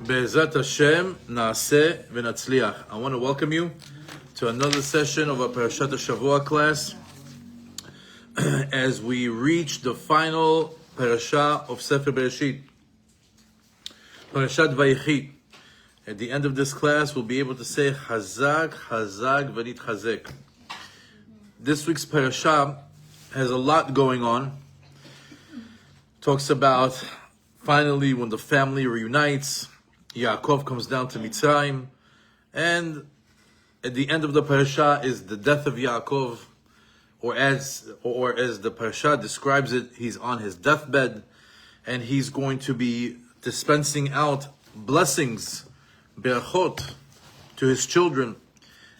Be'ezrat Hashem Naaseh V'Natzliach. I want to welcome you to another session of our Parashat Shavua class as we reach the final parasha of Sefer Bereshit, Parashat Vayechi. At the end of this class, we'll be able to say Chazak, Chazak, V'Nitchazek. This week's parasha has a lot going on. Talks about finally when the family reunites. Yaakov comes down to Mitzrayim, and at the end of the parasha is the death of Yaakov, or as the parasha describes it, he's on his deathbed, and he's going to be dispensing out blessings, berachot, to his children.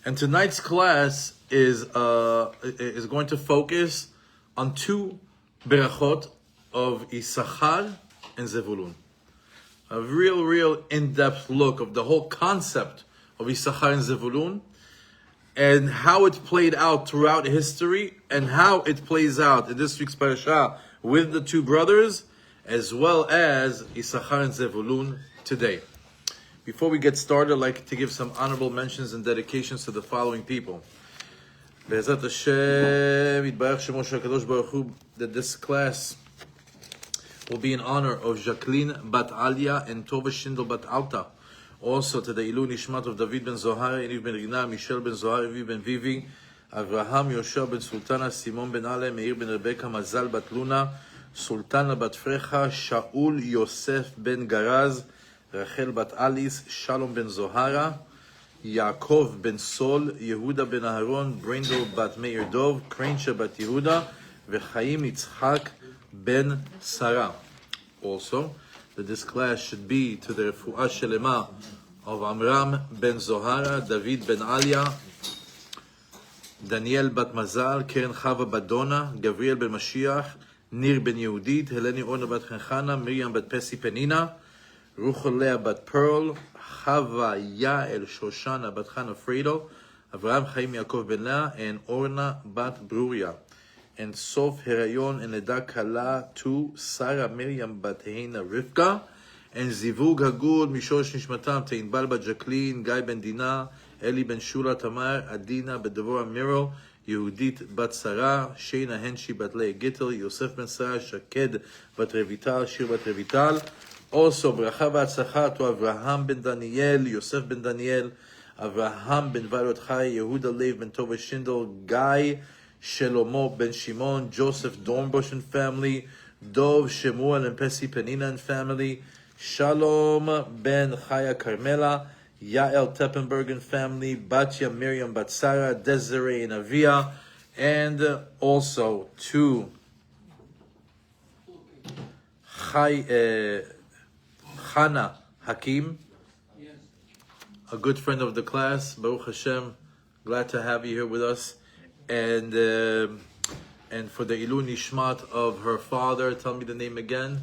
And tonight's class is going to focus on two berachot of Yissachar and Zevulon. A real in-depth look of the whole concept of Yissachar and Zevulon and how it played out throughout history and how it plays out in this week's parasha with the two brothers, as well as Yissachar and Zevulon today. Before we get started, I'd like to give some honorable mentions and dedications to the following people. Be'ezrat Hashem, Yitbarach Shemo Shel HaKadosh Baruch Hu, that this class will be in honor of Jacqueline Bat Alia and Tova Shindel Bat Alta. Also to the Ilu Nishmat of David ben Zohar, Eniv ben Rina, Michelle ben Zohar, Evi ben Vivi, Avraham Yoshua ben Sultana, Simon ben Ale, Meir ben Rebecca, Mazal Bat Luna, Sultana Bat Frecha, Shaul Yosef ben Garaz, Rachel Bat Alice, Shalom ben Zohara, Yaakov ben Sol, Yehuda ben Aharon, Brindle Bat Meir Dov, Krensha Bat Yehuda, Vechaim Yitzchak ben Sarah. Also, that this class should be to the Refuah Shelema of Amram ben Zohara, David ben Alia, Daniel bat Mazal, Keren Chava bat Dona, Gabriel ben Mashiach, Nir ben Yehudit, Heleni Orna bat Chenchana, Miriam bat Pesi Penina, Ruchel Lea bat Pearl, Chava Yael Shoshana bat Chana Fredo, Avraham Chaim Yaakov ben Lea, and Orna bat Bruria. And Sof Herayon and Eda Kala to Sarah Miriam Bat Heina Rivka, and Zivug Hagud Mishosh Nishmatam Teinbal Bat Jacqueline, Guy Ben Dina, Eli Ben Shula Tamar, Adina Bet Devorah Miro, Yehudit Bat Sarah, Sheina Henshi Bat Leah Gittel, Yosef Ben Sarah, Shaked Bat Revital, Shir Bat Revital. Also Bracha V'Atzlacha to Avraham Ben Daniel, Yosef Ben Daniel, Avraham Ben Varot Chai, Yehuda Lev Ben Tova Shindel, Guy Shelomo ben Shimon, Joseph Dornbush and family, Dov Shemuel and Pesi Penina and family, Shalom ben Chaya Carmela, Yael Teppenberg and family, Batya Miriam Batsara, Desiree and Avia, and also to Chana Hakim, a good friend of the class. Baruch Hashem, glad to have you here with us. And for the Ilu Nishmat of her father, tell me the name again.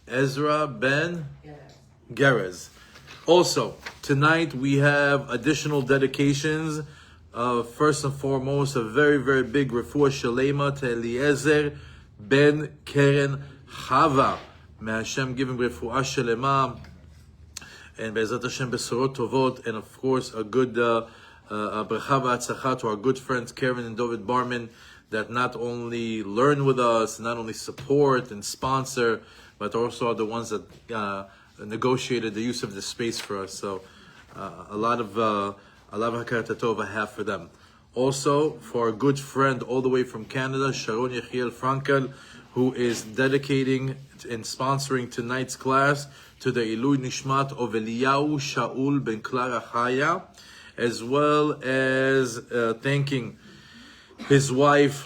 Ezra ben Gerez. Also, tonight we have additional dedications. First and foremost, a very big refuah shalema to Eliezer ben Keren Chava. May Hashem give him refuah shalema and Be'ezrat Hashem besorot tovot, and of course a good bracha v'atzlacha to our good friends Karen and David Barman, that not only learn with us, not only support and sponsor, but also are the ones that negotiated the use of the space for us. So a lot of hakarat tov I have for them. Also for our good friend all the way from Canada, Sharon Yechiel Frankel, who is dedicating and sponsoring tonight's class to the Ilui Nishmat of Eliyahu Shaul ben Clara Chaya, as well as thanking his wife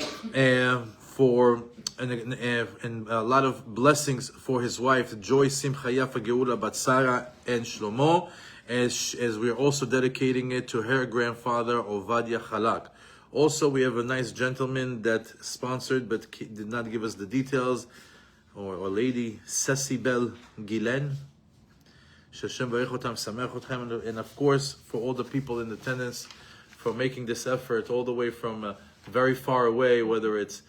for and a lot of blessings for his wife Joy Simcha Yafa Geula Batsara and Shlomo, as we are also dedicating it to her grandfather Ovadia Chalak. Also, we have a nice gentleman that sponsored but did not give us the details, or lady Cecibel Gilen. And of course, for all the people in attendance for making this effort all the way from very far away, whether it's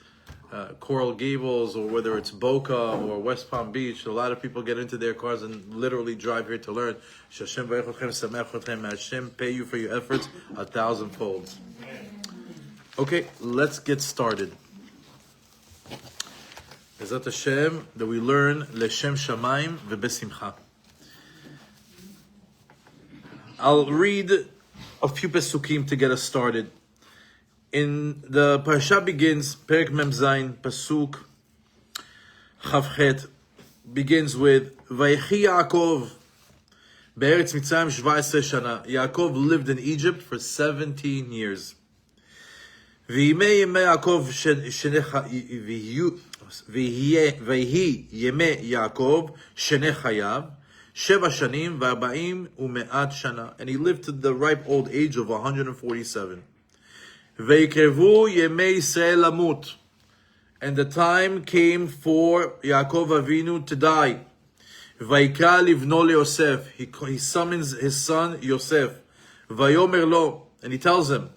Coral Gables, or whether it's Boca or West Palm Beach, a lot of people get into their cars and literally drive here to learn. Hashem pay you for your efforts 1,000-fold. Okay, let's get started. Bezat Hashem, that we learn L'Shem Shamayim V'Besimcha. I'll read a few pesukim to get us started. In the Parashat begins, Perek Mem Zayin, Pasuk Chavchet, begins with Vayechi Yaakov Be'eretz Mitzrayim 17 shana. Yaakov lived in Egypt for 17 years. V'yimei Yemei Yaakov V'yihi Yemei Yaakov Shenei Chayav 7 shanim v'arba'im u'me'at shana. And he lived to the ripe old age of 147. Veikevu Yemei Yisrael lamut, and the time came for Yaakov Avinu to die. Vaikra livno leYosef, he summons his son Yosef. Vayomer lo, and he tells him,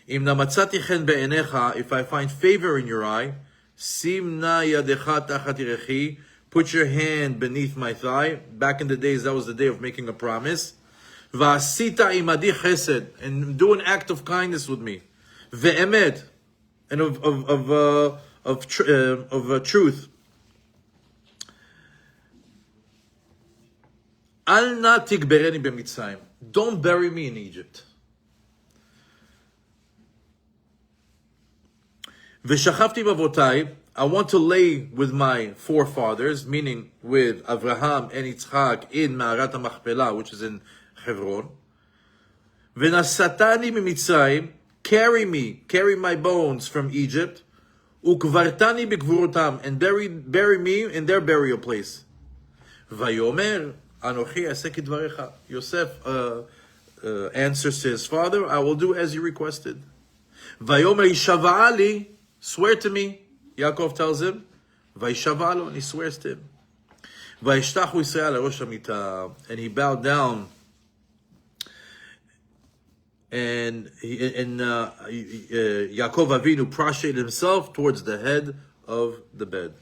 Im namatzati chen be'enecha, if I find favor in your eye, simna yadecha tachat yirechi, put your hand beneath my thigh. Back in the days, that was the day of making a promise. Va'asita imadi chesed, and do an act of kindness with me. Ve'emet, and of truth. Al na tigbereni b'Mitzrayim. Don't bury me in Egypt. V'shachavti b'avotai. I want to lay with my forefathers, meaning with Avraham and Yitzchak in Ma'arat HaMachpelah, which is in Hebron. V'nasatani b'Mitzrayim. Carry my bones from Egypt, ukvartani b'kvurotam, and bury me in their burial place. Vayomer anochi aseh kidvarecha. Yosef answers to his father, I will do as you requested. Vayomer yishava'ali, swear to me. Yaakov tells him, vayishava'alo, and he swears to him. Vayishtachu Yisrael lerosh hamita, and he bowed down. And Yaakov Avinu prostrated himself towards the head of the bed.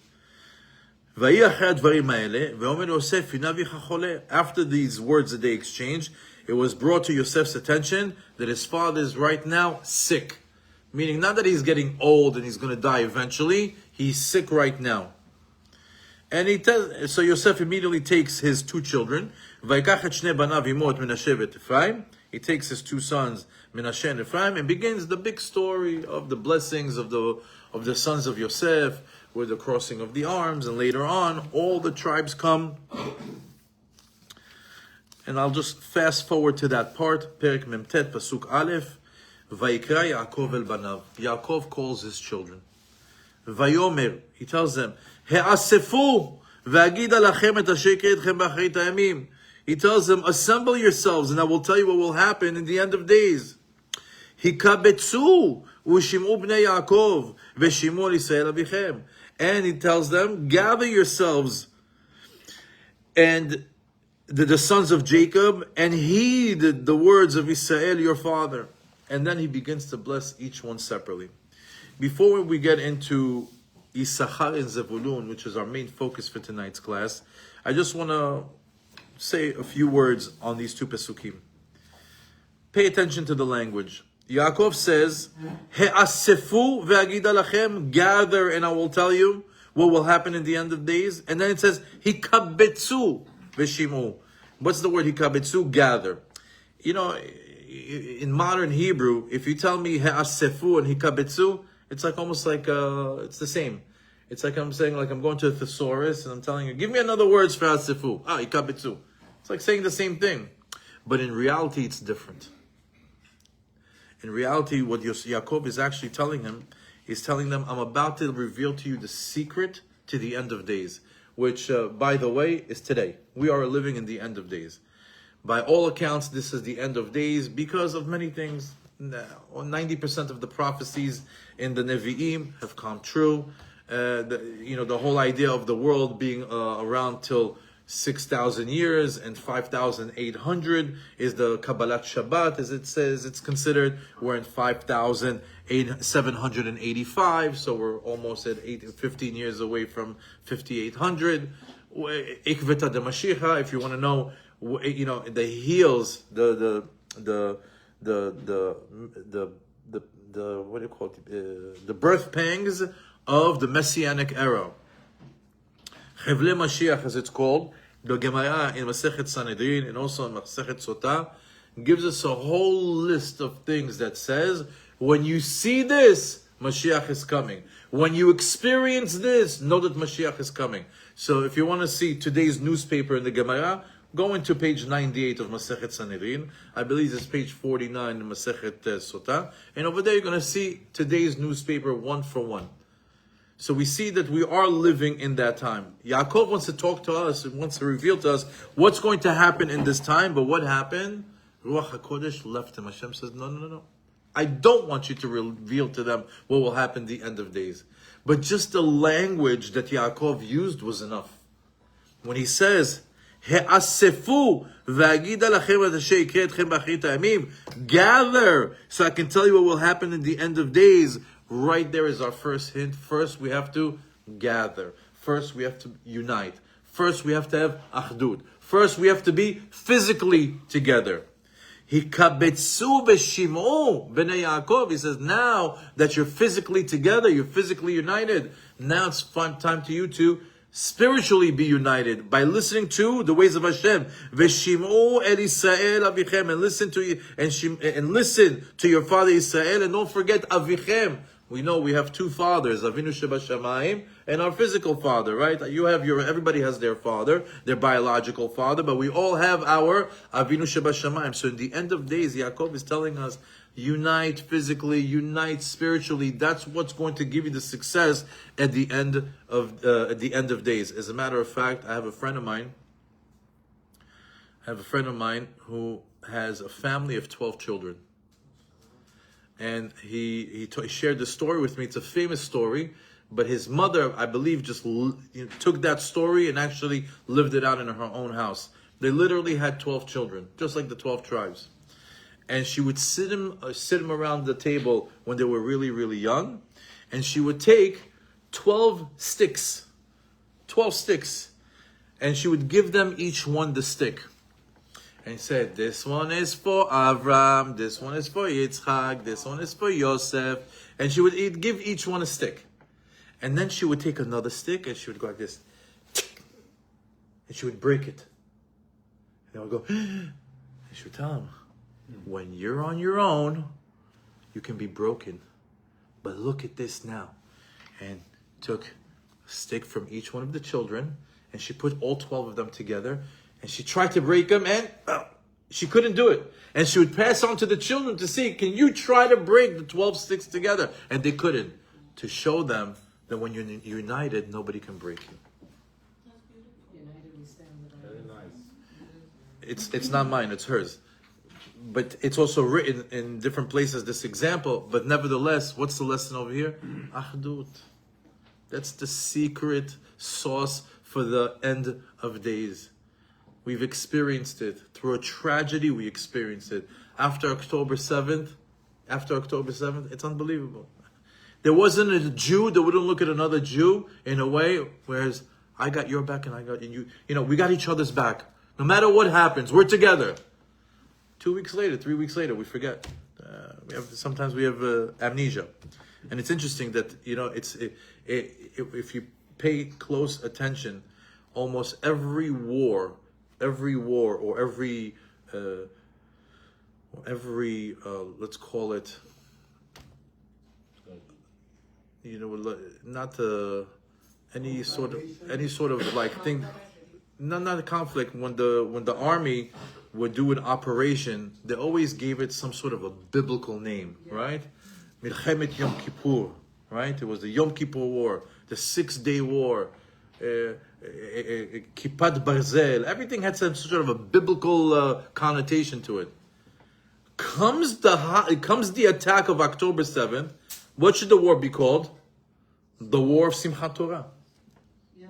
After these words that they exchanged, it was brought to Yosef's attention that his father is right now sick. Meaning not that he's getting old and he's going to die eventually, he's sick right now. And so Yosef immediately takes his 2 children. He takes his 2 sons, Menashe and Ephraim, and begins the big story of the blessings of the sons of Yosef, with the crossing of the arms, and later on, all the tribes come. And I'll just fast forward to that part, Perek Memtet, Pasuk Aleph, Vayikra Yaakov el banav. Yaakov calls his children. Vayomer, he tells them, He'asefu, v'agida lachem et asher etchem b'achrit hayamim. He tells them, assemble yourselves, and I will tell you what will happen in the end of days. Hikabetzu u'shim'u bnei Yaakov v'shim'u Yisrael abichem. And he tells them, gather yourselves, and the sons of Jacob, and heed the words of Israel, your father. And then he begins to bless each one separately. Before we get into Yissachar and Zevulon, which is our main focus for tonight's class, I just want to say a few words on these 2 pesukim. Pay attention to the language. Yaakov says, He'asefu ve'agida lachem, gather and I will tell you what will happen in the end of days. And then it says, Hikabetzu v'shimu. What's the word hikabetzu? Gather. You know, in modern Hebrew, if you tell me He'asefu and hikabetzu, it's like almost like, it's the same. It's like I'm saying, like I'm going to a thesaurus and I'm telling you, give me another words for Hasifu. Ikabitzu. It's like saying the same thing. But in reality, it's different. In reality, what Yaakov is actually telling him, he's telling them, I'm about to reveal to you the secret to the end of days. Which, by the way, is today. We are living in the end of days. By all accounts, this is the end of days because of many things. 90% of the prophecies in the Nevi'im have come true. The whole idea of the world being around till 6,000 years, and 5,800 is the Kabbalat Shabbat, as it says it's considered. We're in 5,785, so we're almost at 15 years away from 5,800. Ikveta de Mashiach, if you want to know, the heels, the what do you call it? The birth pangs of the Messianic era. Chevle Mashiach, as it's called, the Gemara in Masechet Sanhedrin and also in Masechet Sotah gives us a whole list of things that says, when you see this, Mashiach is coming. When you experience this, know that Mashiach is coming. So if you want to see today's newspaper in the Gemara, go into page 98 of Masechet Sanhedrin. I believe it's page 49 in Masechet Sotah. And over there you're going to see today's newspaper one for one. So we see that we are living in that time. Yaakov wants to talk to us and wants to reveal to us what's going to happen in this time. But what happened? Ruach HaKodesh left him. Hashem says, no. I don't want you to reveal to them what will happen at the end of days. But just the language that Yaakov used was enough. When he says, He'asefu v'agida lachem et asher yikra etchem b'achrit ha'yamim, gather, so I can tell you what will happen in the end of days. Right there is our first hint. First, we have to gather. First, we have to unite. First, we have to have achdut. First, we have to be physically together. Hikabetsu b'shim'u b'nei Yaakov. He says, now that you're physically together, you're physically united, now it's time to you to spiritually be united by listening to the ways of Hashem. V'shim'u el Yisrael avichem, and listen to listen to your father Yisrael, and don't forget avichem. We know we have two fathers, Avinu Shebashamayim and our physical father, right? Everybody has their father, their biological father, but we all have our Avinu Shebashamayim. So in the end of days, Yaakov is telling us, unite physically, unite spiritually. That's what's going to give you the success at the end of days. As a matter of fact, I have a friend of mine who has a family of 12 children. And he shared the story with me. It's a famous story, but his mother, I believe, just took that story and actually lived it out in her own house. They literally had 12 children, just like the 12 tribes. And she would sit them around the table when they were really, really young, and she would take 12 sticks, and she would give them each one the stick. And he said, this one is for Avram, this one is for Yitzchak, this one is for Yosef. And she would give each one a stick. And then she would take another stick and she would go like this. And she would break it. And they would go, and she would tell him, when you're on your own, you can be broken. But look at this now. And took a stick from each one of the children, and she put all 12 of them together. And she tried to break them, and she couldn't do it. And she would pass on to the children to see, can you try to break the 12 sticks together? And they couldn't. To show them that when you're united, nobody can break you. Very nice. It's not mine, it's hers. But it's also written in different places, this example. But nevertheless, what's the lesson over here? Achdut. That's the secret sauce for the end of days. We've experienced it. Through a tragedy, we experienced it. After October 7th, it's unbelievable. There wasn't a Jew that wouldn't look at another Jew in a way, whereas I got your back and I got you. We got each other's back. No matter what happens, we're together. 2 weeks later, 3 weeks later, we forget. Sometimes we have amnesia. And it's interesting that, if you pay close attention, almost every war, or every let's call it, not any sort of like thing, not a conflict. When the army would do an operation, they always gave it some sort of a biblical name, right? Milchemet Yom Kippur, right? It was the Yom Kippur War, the 6-day war. Kippat Barzel, everything had some sort of a biblical connotation to it. Comes the attack of October 7th. What should the war be called? The War of Simchat Torah. Yeah.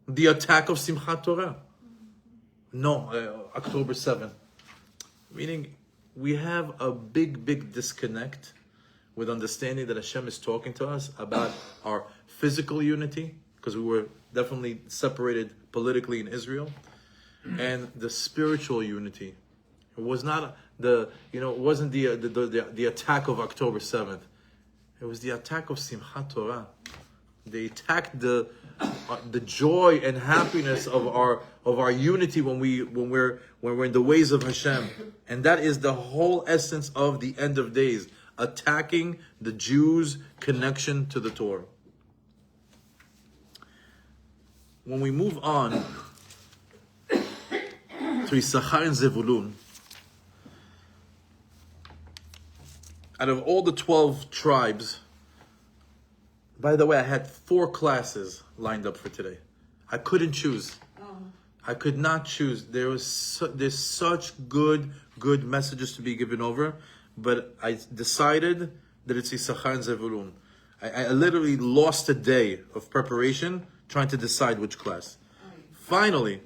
The attack of Simchat Torah. No, October 7th. Meaning, we have a big disconnect with understanding that Hashem is talking to us about our physical unity, because we were definitely separated politically in Israel, and the spiritual unity. It was not it wasn't the attack of October 7th. It was the attack of Simchat Torah. They attacked the joy and happiness of our unity when we're in the ways of Hashem, and that is the whole essence of the end of days, attacking the Jews' connection to the Torah. When we move on to Yissachar and Zevulun, out of all the 12 tribes, by the way, I had 4 classes lined up for today. I couldn't choose. I could not choose. There's such good messages to be given over, but I decided that it's Yissachar and Zevulun. I literally lost a day of preparation trying to decide which class. Finally,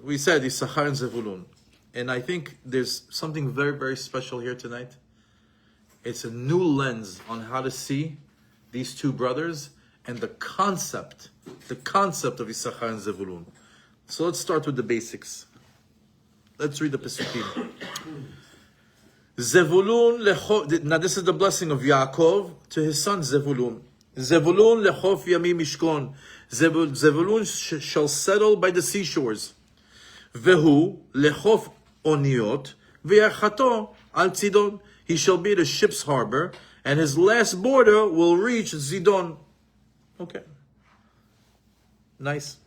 we said Yissachar and Zevulun. And I think there's something very special here tonight. It's a new lens on how to see these two brothers and the concept of Yissachar and Zevulun. So let's start with the basics. Let's read the Pesukim. Zevulun, now this is the blessing of Yaakov to his son Zevulun. Zevulun lechof yami mishkon. Zevulun shall settle by the seashores. Vehu lechof oniot ve'achato al tzidon. He shall be the ship's harbor, and his last border will reach Zidon. Okay. Nice.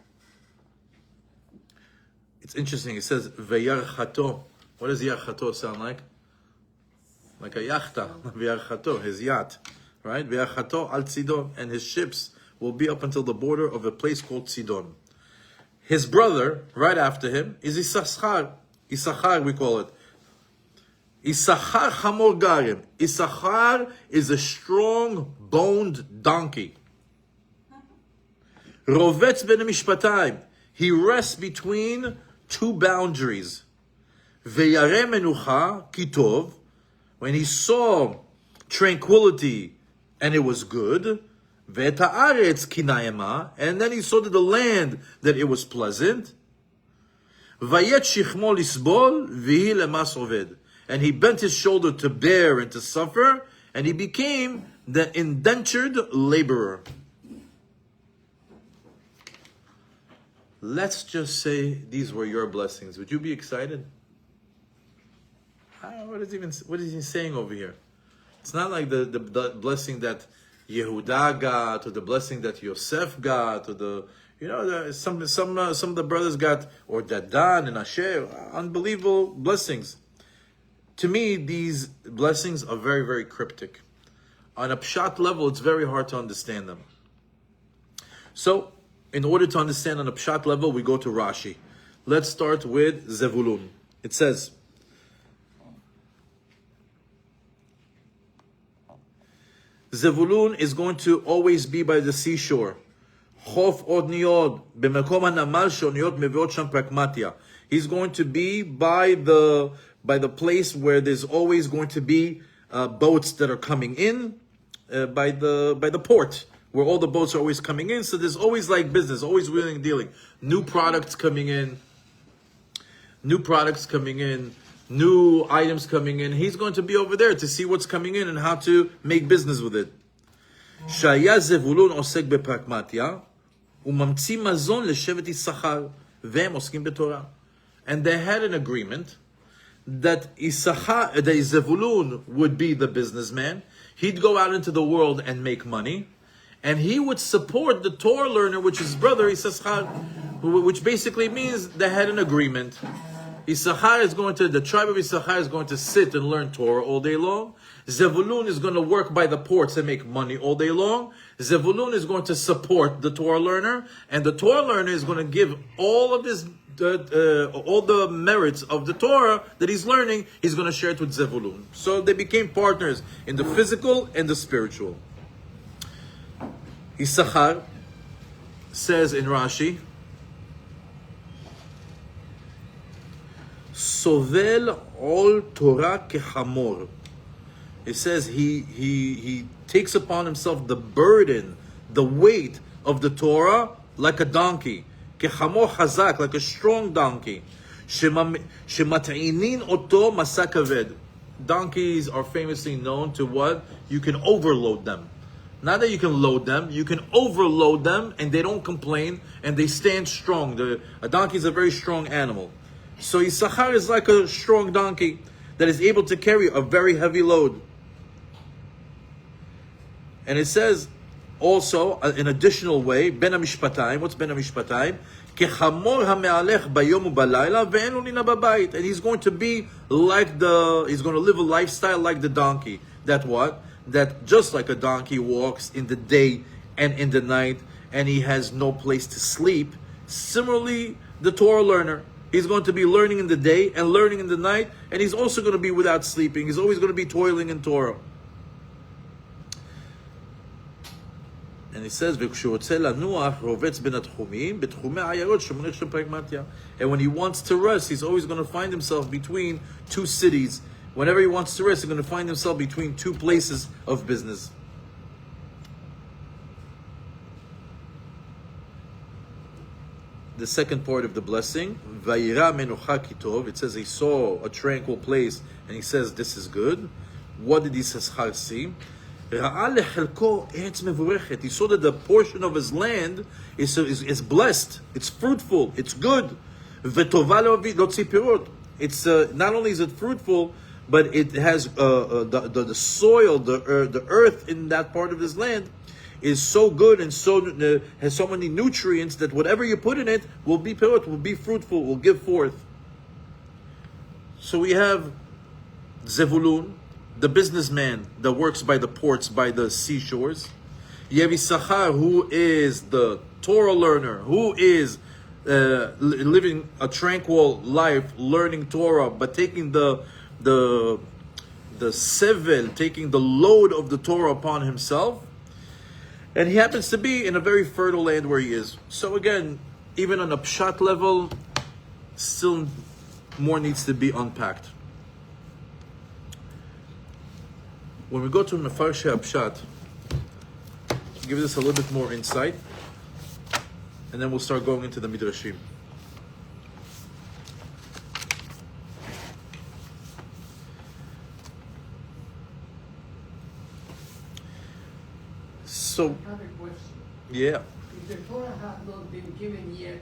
It's interesting. It says ve'yarchato. What does yarchato sound like? Like a yachta. Ve'yarchato, his yacht. Right? Ve'yarchato al Tzidon. And his ships will be up until the border of a place called Tzidon. His brother, right after him, is Yissachar. Yissachar, we call it. Yissachar Hamor Garim. Yissachar is a strong-boned donkey. Rovetz ben mishpatayim. He rests between two boundaries. Veyare menucha kitov. When he saw tranquility and it was good. Ve'ta'aretz kinayema. And then he saw that the land, that it was pleasant. Vayet shichmo lisbol v'hi lemas oved. And he bent his shoulder to bear and to suffer, and he became the indentured laborer. Let's just say these were your blessings. Would you be excited? What is he saying over here? It's not like the blessing that Yehuda got, or the blessing that Yosef got, or some of the brothers got, or Dadan and Asher. Unbelievable blessings. To me, these blessings are very cryptic. On a pshat level, it's very hard to understand them. So, in order to understand on a pshat level, we go to Rashi. Let's start with Zevulun. It says, Zevulun is going to always be by the seashore. Chof od niod, b'mekom hanamal shoniyot meviot sham pragmatia. He's going to be by the place where there's always going to be boats that are coming in, by the port, where all the boats are always coming in. So there's always like business, always wheeling and dealing. New products coming in, new items coming in. He's going to be over there to see what's coming in and how to make business with it. Shaya Zevulun osek bepragmatia, umamtzi mazon leshevet Yissachar, ve'em oskim betorah. And they had an agreement that Zevulun would be the businessman. He'd go out into the world and make money, and he would support the Torah learner, which is his brother Yissachar, which basically means they had an agreement. The tribe of Yissachar is going to sit and learn Torah all day long. Zevulun is going to work by the ports and make money all day long. Zevulun is going to support the Torah learner, and the Torah learner is going to give all of his all the merits of the Torah that he's learning. He's going to share it with Zevulun. So they became partners in the physical and the spiritual. Yissachar says in Rashi, Sovel ol Torah kechamor. It says he takes upon himself the burden, the weight of the Torah like a donkey. Kechamor hazak, like a strong donkey. Shemat'inin oto masa kaved. Donkeys are famously known to what? You can overload them. Not that you can load them, you can overload them and they don't complain and they stand strong. A donkey is a very strong animal. So Yissachar is like a strong donkey that is able to carry a very heavy load. And it says also, an additional way, Ben HaMishpatayim, what's Ben HaMishpatayim? Kechamor hame'alech bayom u'balayla ve'en lo nina babayit. And he's going to be like he's going to live a lifestyle like the donkey. That what? That just like a donkey walks in the day and in the night, and he has no place to sleep. Similarly, the Torah learner, he's going to be learning in the day and learning in the night, and he's also going to be without sleeping. He's always going to be toiling in Torah. And he says, and when he wants to rest, he's always going to find himself between two cities. Whenever he wants to rest, he's going to find himself between two places of business. The second part of the blessing, Vayira menucha kitov. It says he saw a tranquil place, and he says, this is good. What did Yissachar see? He saw that the portion of his land is blessed, it's fruitful, it's good. It's not only is it fruitful, but it has the soil, the earth in that part of his land is so good and has so many nutrients that whatever you put in it will be pirot, will be fruitful, will give forth. So we have Zevulun, the businessman that works by the ports, by the seashores. You have Yissachar, who is the Torah learner, who is living a tranquil life, learning Torah, but taking the sevel, taking the load of the Torah upon himself. And he happens to be in a very fertile land where he is. So again, even on a pshat level, still more needs to be unpacked. When we go to Mefarshei Pshat, give this a little bit more insight, and then we'll start going into the Midrashim. So, I have a question. yeah. If the Torah had not been given yet,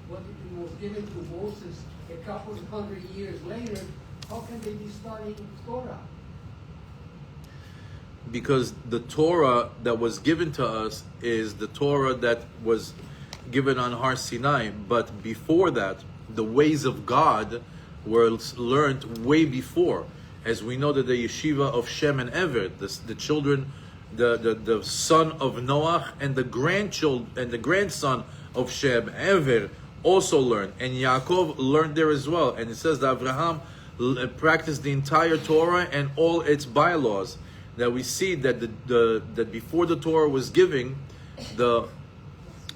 but it was given to Moses a couple of 100 years later, how can they be studying Torah? Because the Torah that was given to us is the Torah that was given on Har Sinai. But before that, the ways of God were learned way before. As we know that the yeshiva of Shem and Ever, the children, the son of Noach and the grandson of Shem, Ever, also learned. And Yaakov learned there as well. And it says that Abraham practiced the entire Torah and all its bylaws. That we see that that before the Torah was given, the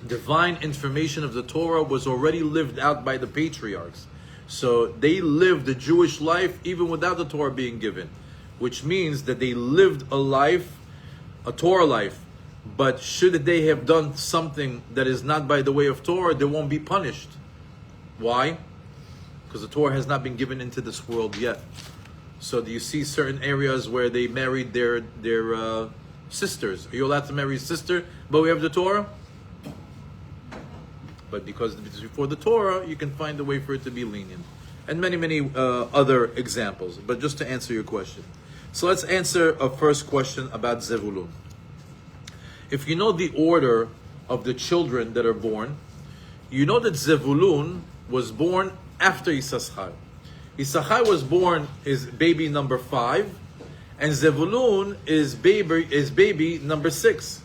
divine information of the Torah was already lived out by the patriarchs. So they lived the Jewish life even without the Torah being given, which means that they lived a life, a Torah life. But should they have done something that is not by the way of Torah, they won't be punished. Why? Because the Torah has not been given into this world yet. So do you see certain areas where they married their sisters? Are you allowed to marry a sister, but we have the Torah? But because it's before the Torah, you can find a way for it to be lenient. And many other examples. But just to answer your question. So let's answer a first question about Zevulun. If you know the order of the children that are born, you know that Zevulun was born after Yissachar. Yissachar was born is baby number 5, and Zevulun is baby number 6.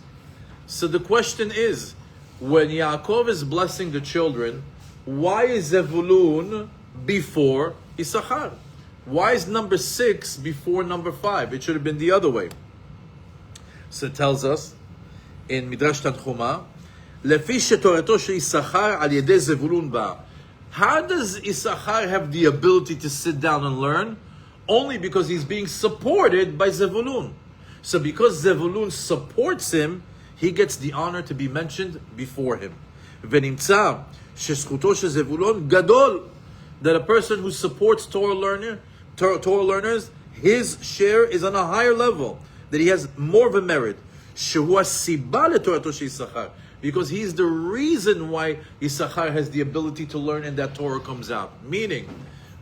So the question is, when Yaakov is blessing the children, why is Zevulun before Yissachar? Why is number 6 before number 5? It should have been the other way. So it tells us in Midrash Tanchuma, לפי שתורתו של יששכר על ידי זבולון בא. How does Yissachar have the ability to sit down and learn? Only because he's being supported by Zevulun. So because Zevulun supports him, he gets the honor to be mentioned before him. ונמצא שזכותו של זבולון גדול, that a person who supports Torah learners, his share is on a higher level, that he has more of a merit. שהוא הסיבה לתורתו של יששכר, because he's the reason why Yissachar has the ability to learn and that Torah comes out. Meaning,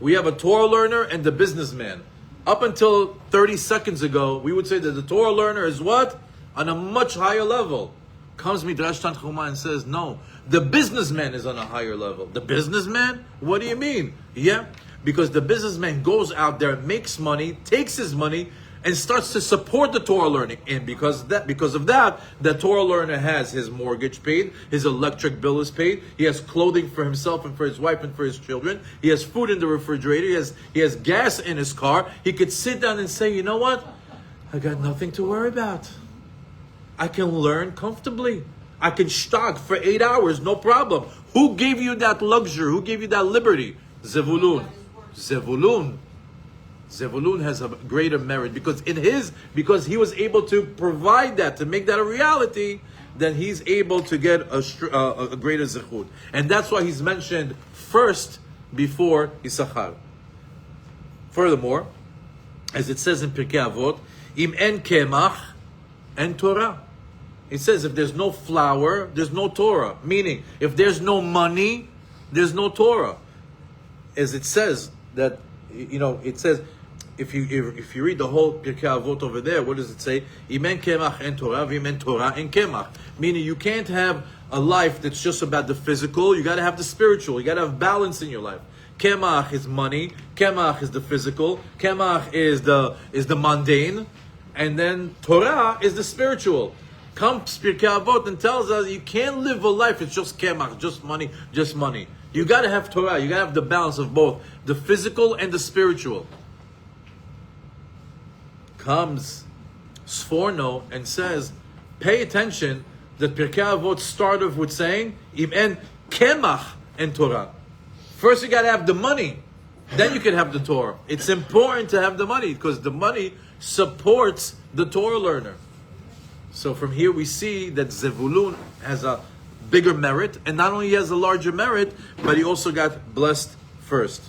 we have a Torah learner and the businessman. Up until 30 seconds ago, we would say that the Torah learner is what? On a much higher level. Comes Midrash Tanchuma and says, no, the businessman is on a higher level. The businessman? What do you mean? Yeah, because the businessman goes out there, makes money, takes his money, and starts to support the Torah learning. And because of that, the Torah learner has his mortgage paid, his electric bill is paid, he has clothing for himself and for his wife and for his children, he has food in the refrigerator, he has gas in his car. He could sit down and say, you know what? I got nothing to worry about. I can learn comfortably. I can shtag for 8 hours, no problem. Who gave you that luxury? Who gave you that liberty? Zevulun. Zevulun has a greater merit because he was able to provide that, to make that a reality, then he's able to get a greater zechut. And that's why he's mentioned first before Yissachar. Furthermore, as it says in Pirkei Avot, im en kemach en Torah. It says if there's no flour, there's no Torah. Meaning, if there's no money, there's no Torah. As it says that, it says, if you read the whole Pirkei Avot over there, what does it say? Imen kemach en Torah, v'imen Torah en kemach. Meaning you can't have a life that's just about the physical. You got to have the spiritual. You got to have balance in your life. Kemach is money. Kemach is the physical. Kemach is the mundane, and then Torah is the spiritual. Comes Pirkei Avot and tells us you can't live a life it's just kemach, just money, just money. You got to have Torah. You got to have the balance of both, the physical and the spiritual. Comes Sforno and says, pay attention that Pirkei Avot started with saying, Im en kemach en Torah. First you got to have the money, then you can have the Torah. It's important to have the money because the money supports the Torah learner. So from here we see that Zevulun has a bigger merit, and not only he has a larger merit, but he also got blessed first.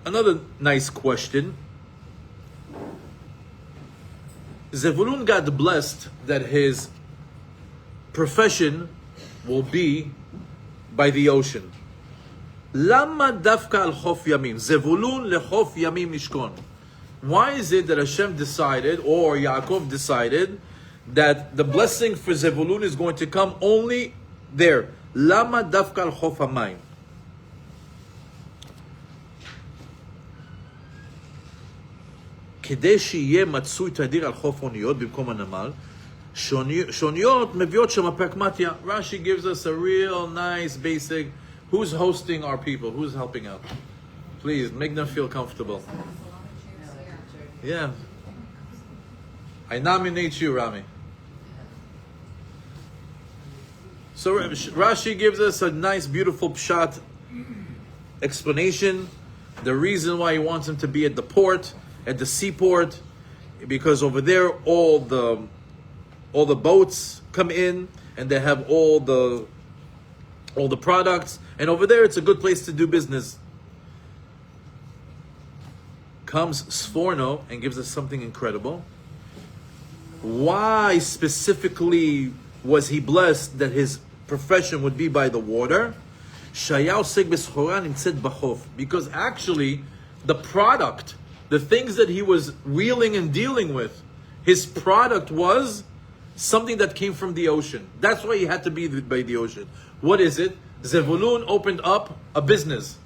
Another nice question. Zevulun got blessed that his profession will be by the ocean. Lama dafka al chof yamim. Zevulun lechof yamim nishkon. Why is it that Hashem decided, or Yaakov decided, that the blessing for Zevulun is going to come only there? Lama dafka al chof hamayim. כדי שיהיה מצוי תדיר על חוף אוניות במקום הנמל, שאוניות מביאות שם פרקמטיה. Rashi gives us a real nice basic. Who's hosting our people? Who's helping out? Please, make them feel comfortable. Yeah. I nominate you, Rami. So Rashi gives us a nice, beautiful pshat explanation. The reason why he wants him to be at the port, at the seaport, because over there all the boats come in and they have all the products, and over there it's a good place to do business. Comes Sforno and gives us something incredible. Why specifically was he blessed that his profession would be by the water? Because actually the product, the things that he was wheeling and dealing with, his product was something that came from the ocean. That's why he had to be by the ocean. What is it? Zevulun opened up a business.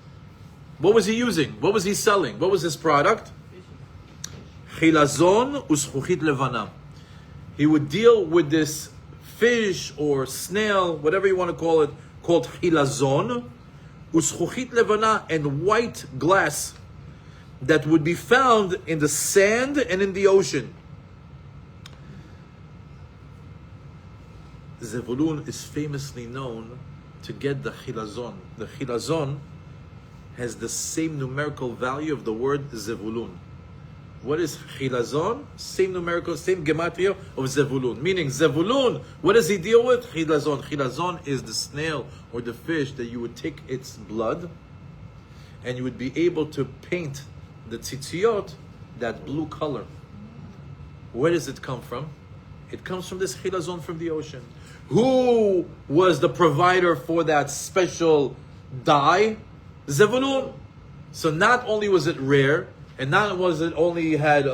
What was he using? What was he selling? What was his product? Chilazon u'zchuchit levana. He would deal with this fish or snail, whatever you want to call it, called chilazon, u'zchuchit levana, and white glass that would be found in the sand and in the ocean. Zevulun is famously known to get the chilazon. The chilazon has the same numerical value of the word Zevulun. What is chilazon? Same numerical, same gematria of Zevulun. Meaning Zevulun, what does he deal with? Chilazon. Chilazon is the snail or the fish that you would take its blood and you would be able to paint the tzitziot that blue color. Where does it come from? It comes from this chilazon from the ocean. Who was the provider for that special dye? Zevulun. So not only was it rare, and not was it only had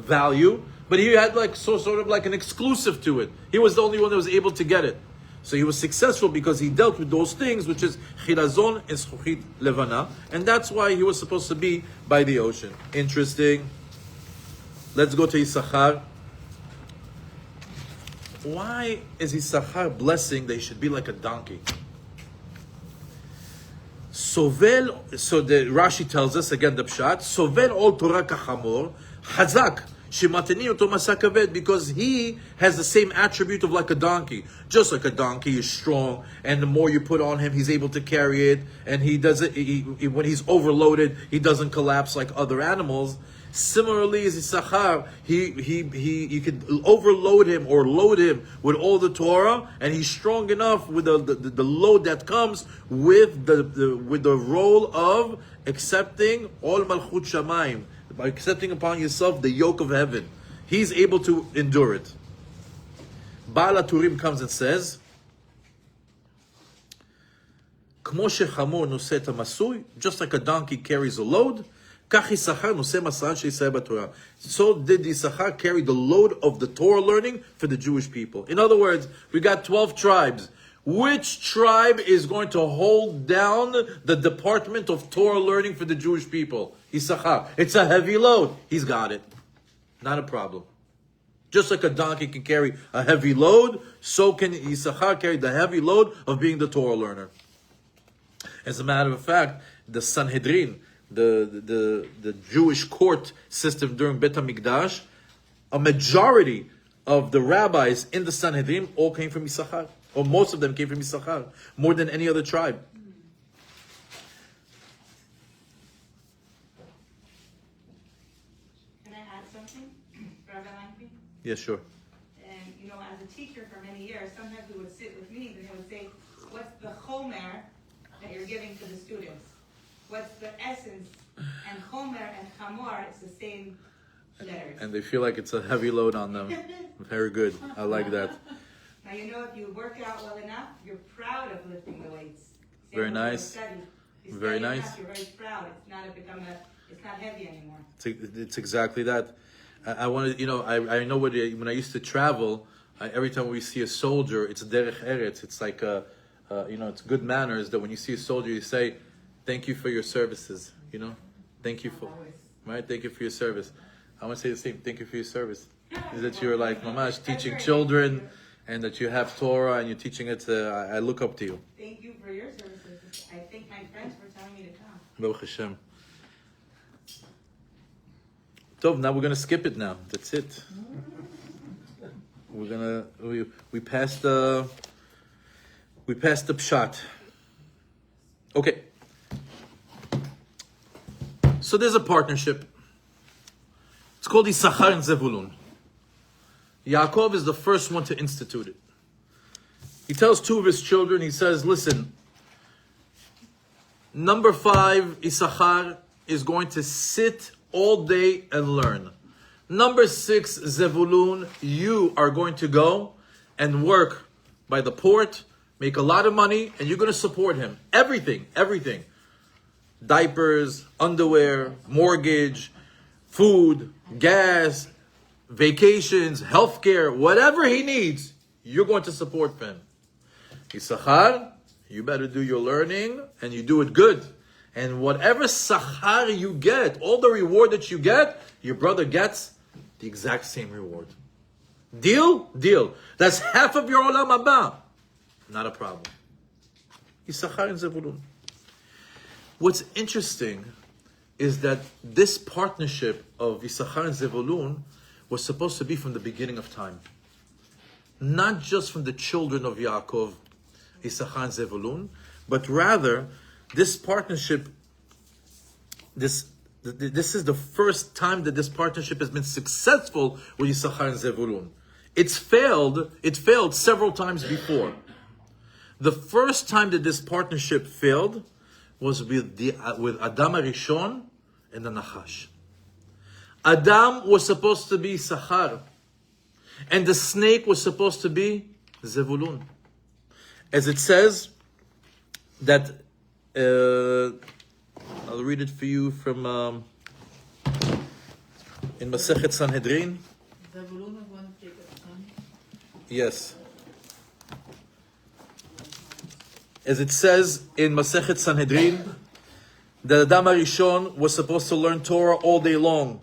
value, but he had like sort of like an exclusive to it. He was the only one that was able to get it. So he was successful because he dealt with those things, which is chilazon and zchuchit levana, and that's why he was supposed to be by the ocean. Interesting. Let's go to Yissachar. Why is Yissachar blessing that he should be like a donkey? Sovel, so the Rashi tells us again the pshat. Sovel ol Torah kachamor hazak shemateni oto masa kaved, because he has the same attribute of like a donkey. Just like a donkey is strong, and the more you put on him, he's able to carry it, and he doesn't. When he's overloaded, he doesn't collapse like other animals. Similarly, as Yissachar, you could overload him or load him with all the Torah, and he's strong enough with the load that comes with the role of accepting all malchut shamayim, by accepting upon yourself the yoke of heaven. He's able to endure it. Baal HaTurim comes and says, "Kmo shechamor noseh et hamasui," just like a donkey carries a load, so did Yissachar carry the load of the Torah learning for the Jewish people. In other words, we got 12 tribes. Which tribe is going to hold down the department of Torah learning for the Jewish people? Yissachar. It's a heavy load. He's got it. Not a problem. Just like a donkey can carry a heavy load, so can Yissachar carry the heavy load of being the Torah learner. As a matter of fact, the Sanhedrin, the Jewish court system during Bet HaMikdash, a majority of the rabbis in the Sanhedrin all came from Yissachar, or most of them came from Yissachar, more than any other tribe. Can I add something, Rabbi Lankry? Yeah, sure. And as a teacher for many years, sometimes we would sit with meetings and they would say, "What's the chomer that you're giving to the students? What's the essence?" And chomer and chamor, it's the same letters. And they feel like it's a heavy load on them. Very good. I like that. Now if you work out well enough, you're proud of lifting the weights. Same Very with nice. your study. You Very study nice. enough, you're very proud. It's not heavy anymore. It's exactly that. I wanted, I know when I used to travel, every time we see a soldier, it's derech eretz. It's like, it's good manners that when you see a soldier, you say, "Thank you for your services." Thank you for, right? Thank you for your service. I want to say the same. Thank you for your service. Is that you're like mamash teaching children, and that you have Torah and you're teaching it. I look up to you. Thank you for your services. I thank my friends for telling me to come. Baruch Hashem. So now we're gonna skip it now. That's it. We passed the pshat. Okay. So there's a partnership. It's called Yissachar and Zevulun. Yaakov is the first one to institute it. He tells two of his children, he says, "Listen, number 5, Yissachar, is going to sit all day and learn. Number 6, Zevulun, you are going to go and work by the port, make a lot of money, and you're going to support him. Everything. Diapers, underwear, mortgage, food, gas, vacations, healthcare, whatever he needs, you're going to support him. Yissachar, you better do your learning and you do it good. And whatever sachar you get, all the reward that you get, your brother gets the exact same reward. Deal? Deal. That's half of your olam haba. Not a problem." Yissachar and Zevulun. What's interesting is that this partnership of Yissachar and Zevulun was supposed to be from the beginning of time. Not just from the children of Yaakov, Yissachar Zevulon, but rather this partnership, this is the first time that this partnership has been successful with Yissachar and Zevulon. It failed several times before. The first time that this partnership failed was with Adam HaRishon and the Nachash. Adam was supposed to be Yissachar, and the snake was supposed to be Zevulun. As it says that, I'll read it for you from in Masechet Sanhedrin. Zevulun was one of Jacob's sons. Yes. As it says in Masechet Sanhedrin, the Adam HaRishon was supposed to learn Torah all day long,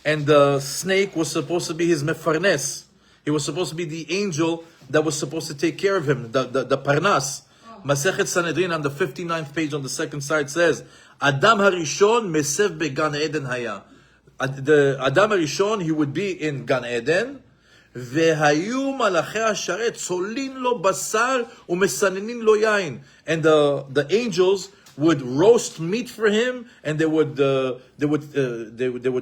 and the snake was supposed to be his mefarnes. He was supposed to be the angel that was supposed to take care of him, the parnas. Masechet Sanhedrin on the 59th page on the second side says, Adam HaRishon mesev began Eden haya. The Adam HaRishon, he would be in Gan Eden, והיו מלאכי השרת צולין לו בשר ומסננין לו יין. And the angels would roast meat for him, and they would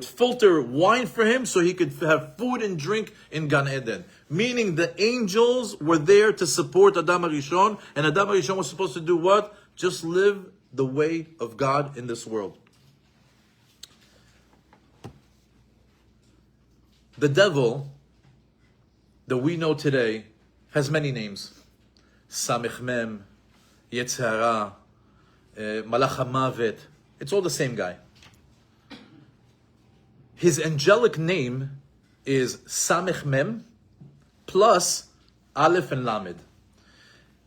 filter wine for him so he could have food and drink in Gan Eden. Meaning the angels were there to support Adam HaRishon, and Adam HaRishon was supposed to do what? Just live the way of God in this world. The devil that we know today has many names. Samech Mem, Yetzirah, Malach HaMavet. It's all the same guy. His angelic name is Samech Mem plus Aleph and Lamed.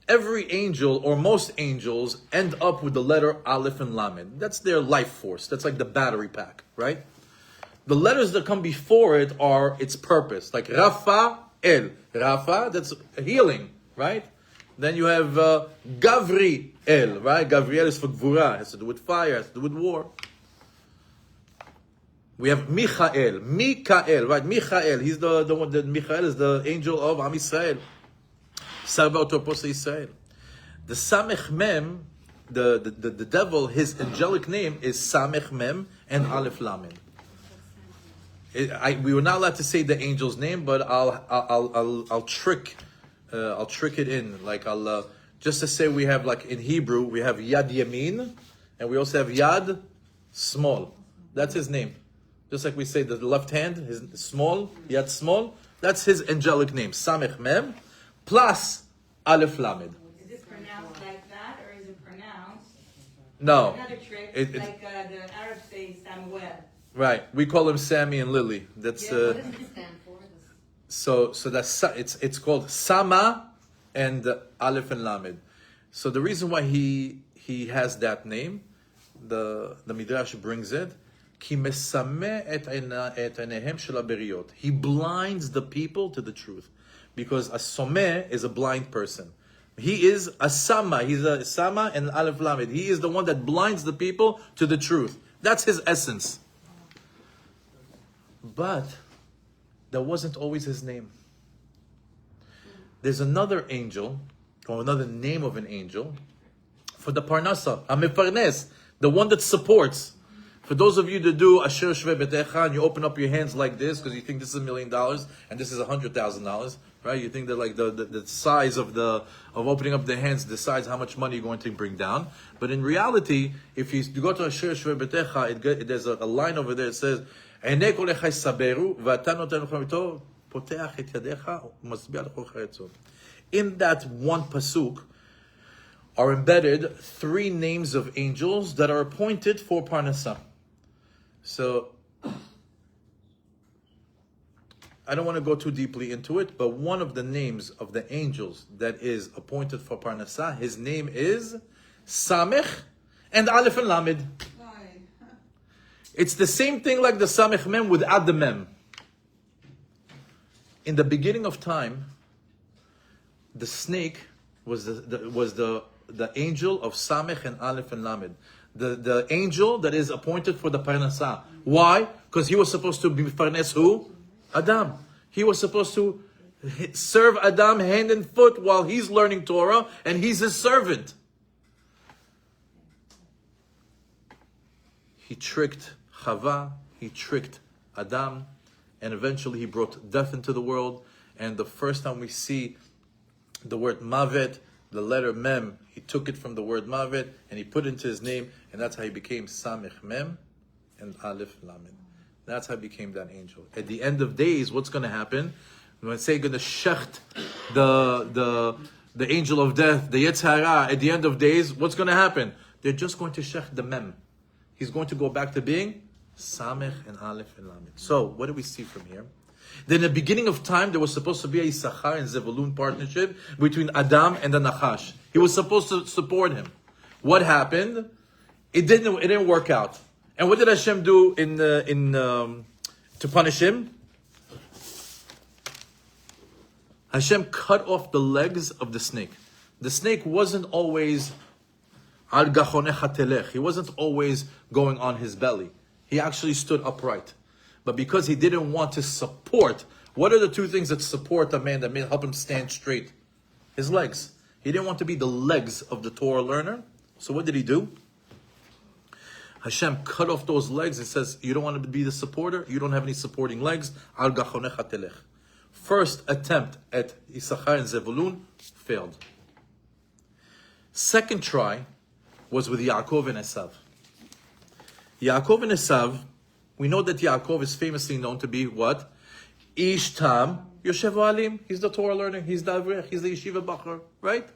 Every angel, or most angels, end up with the letter Aleph and Lamed. That's their life force. That's like the battery pack, right? The letters that come before it are its purpose. Like Rafa, El. Rafa, that's healing, right? Then you have Gavri El, right? Gavriel is for Gvura, has to do with fire, has to do with war. We have Michael, right? Michael, he's the one that Michael is the angel of Am Yisrael. Sarva Otorposa Yisrael. The Samech Mem, the devil, his angelic name is Samech Mem and Aleph Lamed. We were not allowed to say the angel's name, but I'll trick it in. Like I'll just to say we have, like in Hebrew we have Yad Yamin, and we also have Yad Small. That's his name. Just like we say the left hand, his small, Yad Small. That's his angelic name, Samech Mem, plus Aleph Lamed. Is it pronounced like that, or is it pronounced? No. Another trick, the Arabs say Samuel. Right. We call him Sammy and Lily. That's What does it stand for? so that's it's called Sama and Aleph and Lamed. So the reason why he has that name, the Midrash brings it, Ki mesameh et einehem shel haberiyot. He blinds the people to the truth, because a someh is a blind person. He is a sama. He's a sama and Aleph Lamed. He is the one that blinds the people to the truth. That's his essence. But that wasn't always his name. There's another angel, or another name of an angel, for the Parnasa, Amefarnes, the one that supports. For those of you that do Asher Shve Betecha, and you open up your hands like this, because you think this is $1 million, and this is $100,000, right? You think that like the size of opening up the hands decides how much money you're going to bring down. But in reality, if you go to Asher Shve Betecha, there's a line over there that says, in that one pasuk are embedded 3 names of angels that are appointed for Parnasah. So I don't want to go too deeply into it, but one of the names of the angels that is appointed for Parnasah, his name is Samech and Aleph and Lamed. It's the same thing like the Samech Mem without the Mem. In the beginning of time, the snake was the angel of Samech and Aleph and Lamed. The angel that is appointed for the Parnasah. Why? Because he was supposed to be Parnes who? Adam. He was supposed to serve Adam hand and foot while he's learning Torah and he's his servant. He tricked Chava, he tricked Adam, and eventually he brought death into the world. And the first time we see the word Mavet, the letter Mem, he took it from the word Mavet and he put it into his name, and that's how he became Samech Mem and Aleph Lamed. That's how he became that angel. At the end of days, what's going to happen? When I say going to shecht the angel of death, the Yetzer Hara, at the end of days, what's going to happen? They're just going to shecht the Mem. He's going to go back to being Samech and Aleph and Lamed. So, what do we see from here? Then, in the beginning of time, there was supposed to be a Yissachar and Zevulun partnership between Adam and the Nachash. He was supposed to support him. What happened? It didn't work out. And what did Hashem do to punish him? Hashem cut off the legs of the snake. The snake wasn't always al gachonecha telech. He wasn't always going on his belly. He actually stood upright. But because he didn't want to support, what are the two things that support a man that may help him stand straight? His legs. He didn't want to be the legs of the Torah learner. So what did he do? Hashem cut off those legs and says, you don't want to be the supporter? You don't have any supporting legs? Al gachonecha telech. First attempt at Yissachar and Zevulun failed. Second try was with Yaakov and Esav. Yaakov and Esav, we know that Yaakov is famously known to be what? Ish Tam Yoshev Alim. He's the Torah learner. He's the Avrech. He's the Yeshiva Bachar. Right?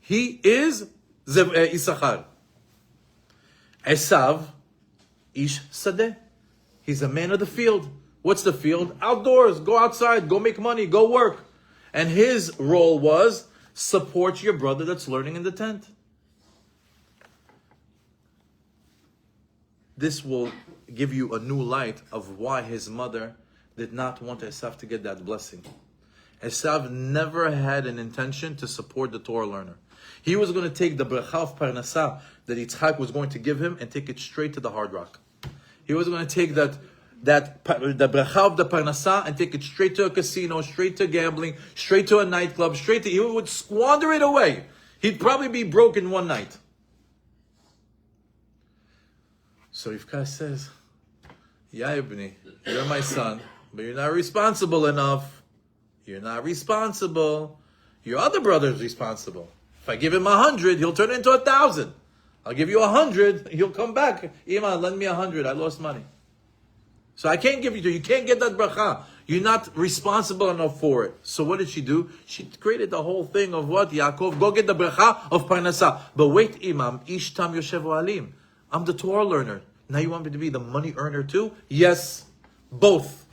He is Yissachar. Esav, Ish Sadeh. He's a man of the field. What's the field? Outdoors. Go outside. Go make money. Go work. And his role was support your brother that's learning in the tent. This will give you a new light of why his mother did not want Esav to get that blessing. Esav never had an intention to support the Torah learner. He was going to take the bracha of Parnasah that Yitzchak was going to give him and take it straight to the hard rock. He was going to take the bracha of the Parnasah and take it straight to a casino, straight to gambling, straight to a nightclub, he would squander it away. He'd probably be broke in one night. So Rivka says, Ibni, you're my son, but you're not responsible enough. You're not responsible. Your other brother is responsible. If I give him 100, he'll turn it into 1,000. I'll give you 100, he'll come back. Ima, lend me 100, I lost money. So I can't give you, you can't get that bracha. You're not responsible enough for it. So what did she do? She created the whole thing of what? Yaakov, go get the bracha of Parnasah. But wait, Imam, Ish Tam Yoshev Alim. I'm the Torah learner. Now you want me to be the money earner too? Yes, both.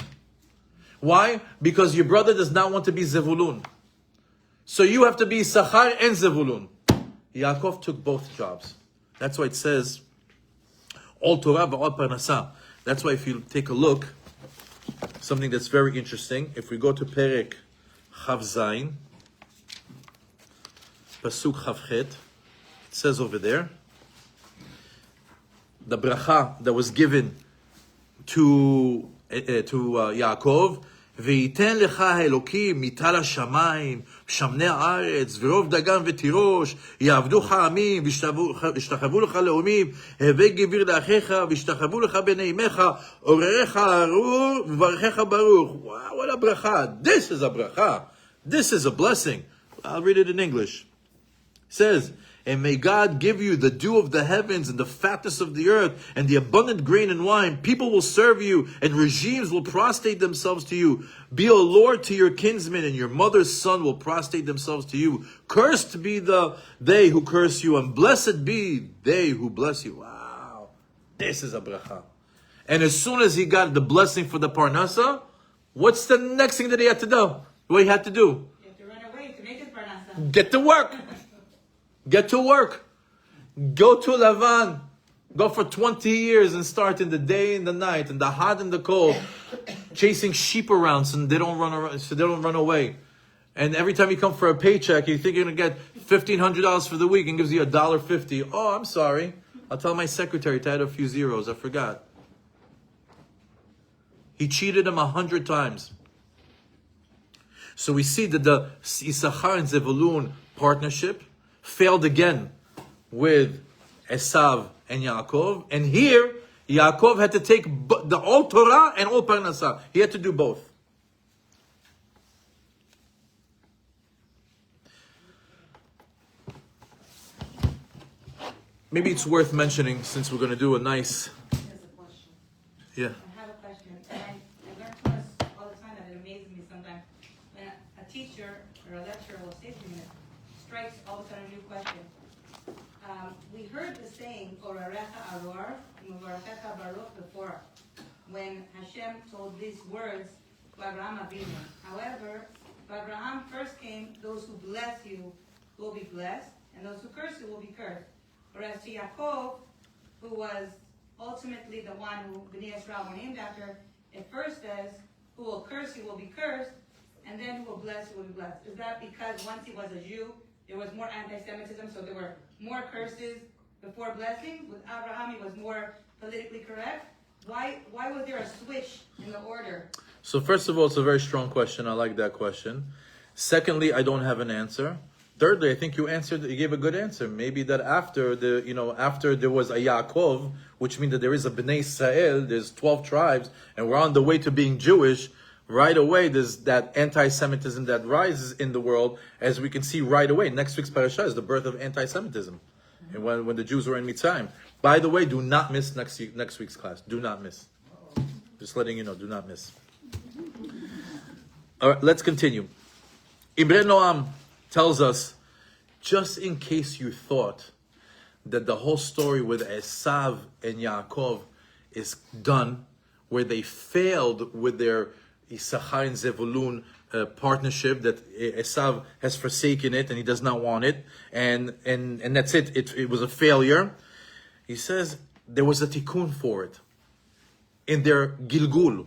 Why? Because your brother does not want to be Zevulun. So you have to be Yissachar and Zevulun. Yaakov took both jobs. That's why it says, all Torah v'al Parnasah. That's why if you take a look, something that's very interesting, if we go to Perek Chav Zayin, Pasuk Chav Chet, it says over there, the bracha that was given to Yaakov, ויתן לך האלוקים מטל השמיים, שמני הארץ, ורוב דגן ותירוש, יעבדוך עמים, וישתחוו לך לאומים, הווה גביר לאחיך, וישתחוו לך בני אמך, עורריך ארור, וברכך ברוך. Wow, what a bracha. This is a bracha. This is a blessing. I'll read it in English. It says, and may God give you the dew of the heavens and the fatness of the earth and the abundant grain and wine. People will serve you and regimes will prostrate themselves to you. Be a lord to your kinsmen and your mother's son will prostrate themselves to you. Cursed be they who curse you and blessed be they who bless you. Wow. This is a bracha. And as soon as he got the blessing for the Parnasa, what's the next thing that he had to do? What he had to do? You have to run away to make his Parnasa. Get to work. Get to work. Go to Lavan. Go for 20 years and start in the day and the night, in the hot and the cold, chasing sheep around so they don't run away. And every time you come for a paycheck, you think you're going to get $1,500 for the week and gives you $1.50. Oh, I'm sorry. I'll tell my secretary to add a few zeros. I forgot. He cheated him 100 times. So we see that the Yissachar and Zevulun partnership failed again with Esav and Yaakov. And here, Yaakov had to take the all Torah and all Parnasah. He had to do both. Maybe it's worth mentioning, since we're going to do a nice... There's a question. Yeah. I have a question. And I learn from this all the time, and it amazes me sometimes. When a teacher or a lecturer will say something that strikes all of a sudden a new question. We heard the saying, Orarecha Aror, Mubarechecha Baruch before, when Hashem told these words to Abraham Avinu. However, if Abraham first came, those who bless you will be blessed, and those who curse you will be cursed. Whereas to Yaakov, who was ultimately the one who Bnei Israel were named after, it first says, who will curse you will be cursed, and then who will bless you will be blessed. Is that because once he was a Jew, there was more anti-Semitism, so there were more curses before blessings? With Abraham, he was more politically correct. Why was there a switch in the order? So first of all, it's a very strong question. I like that question. Secondly, I don't have an answer. Thirdly, I think you gave a good answer. Maybe that after there was a Yaakov, which means that there is a Bnei Israel, there's 12 tribes, and we're on the way to being Jewish, right away there's that anti-Semitism that rises in the world, as we can see right away. Next week's Parashat is the birth of anti-Semitism, and when the Jews were in Mitzrayim. By the way, do not miss next week's class. Do not miss. Just letting you know, do not miss. All right, let's continue. Ibre Noam tells us, just in case you thought that the whole story with Esav and Yaakov is done, where they failed with their Yissachar and Zevulun partnership, that Esav has forsaken it and he does not want it, and that's it. It was a failure. He says there was a tikkun for it in their Gilgul,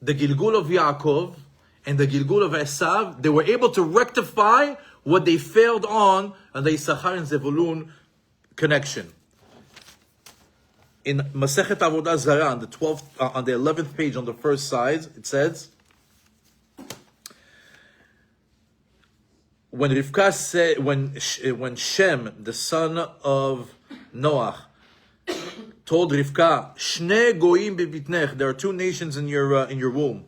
the Gilgul of Yaakov and the Gilgul of Esav. They were able to rectify what they failed on the Yissachar and Zevulun connection. In Masechet Avodah Zarah, on the 11th page, on the first side, it says, when Rivka said, when Shem, the son of Noach, told Rivka, "Shne goyim bebitnech," there are two nations in your womb.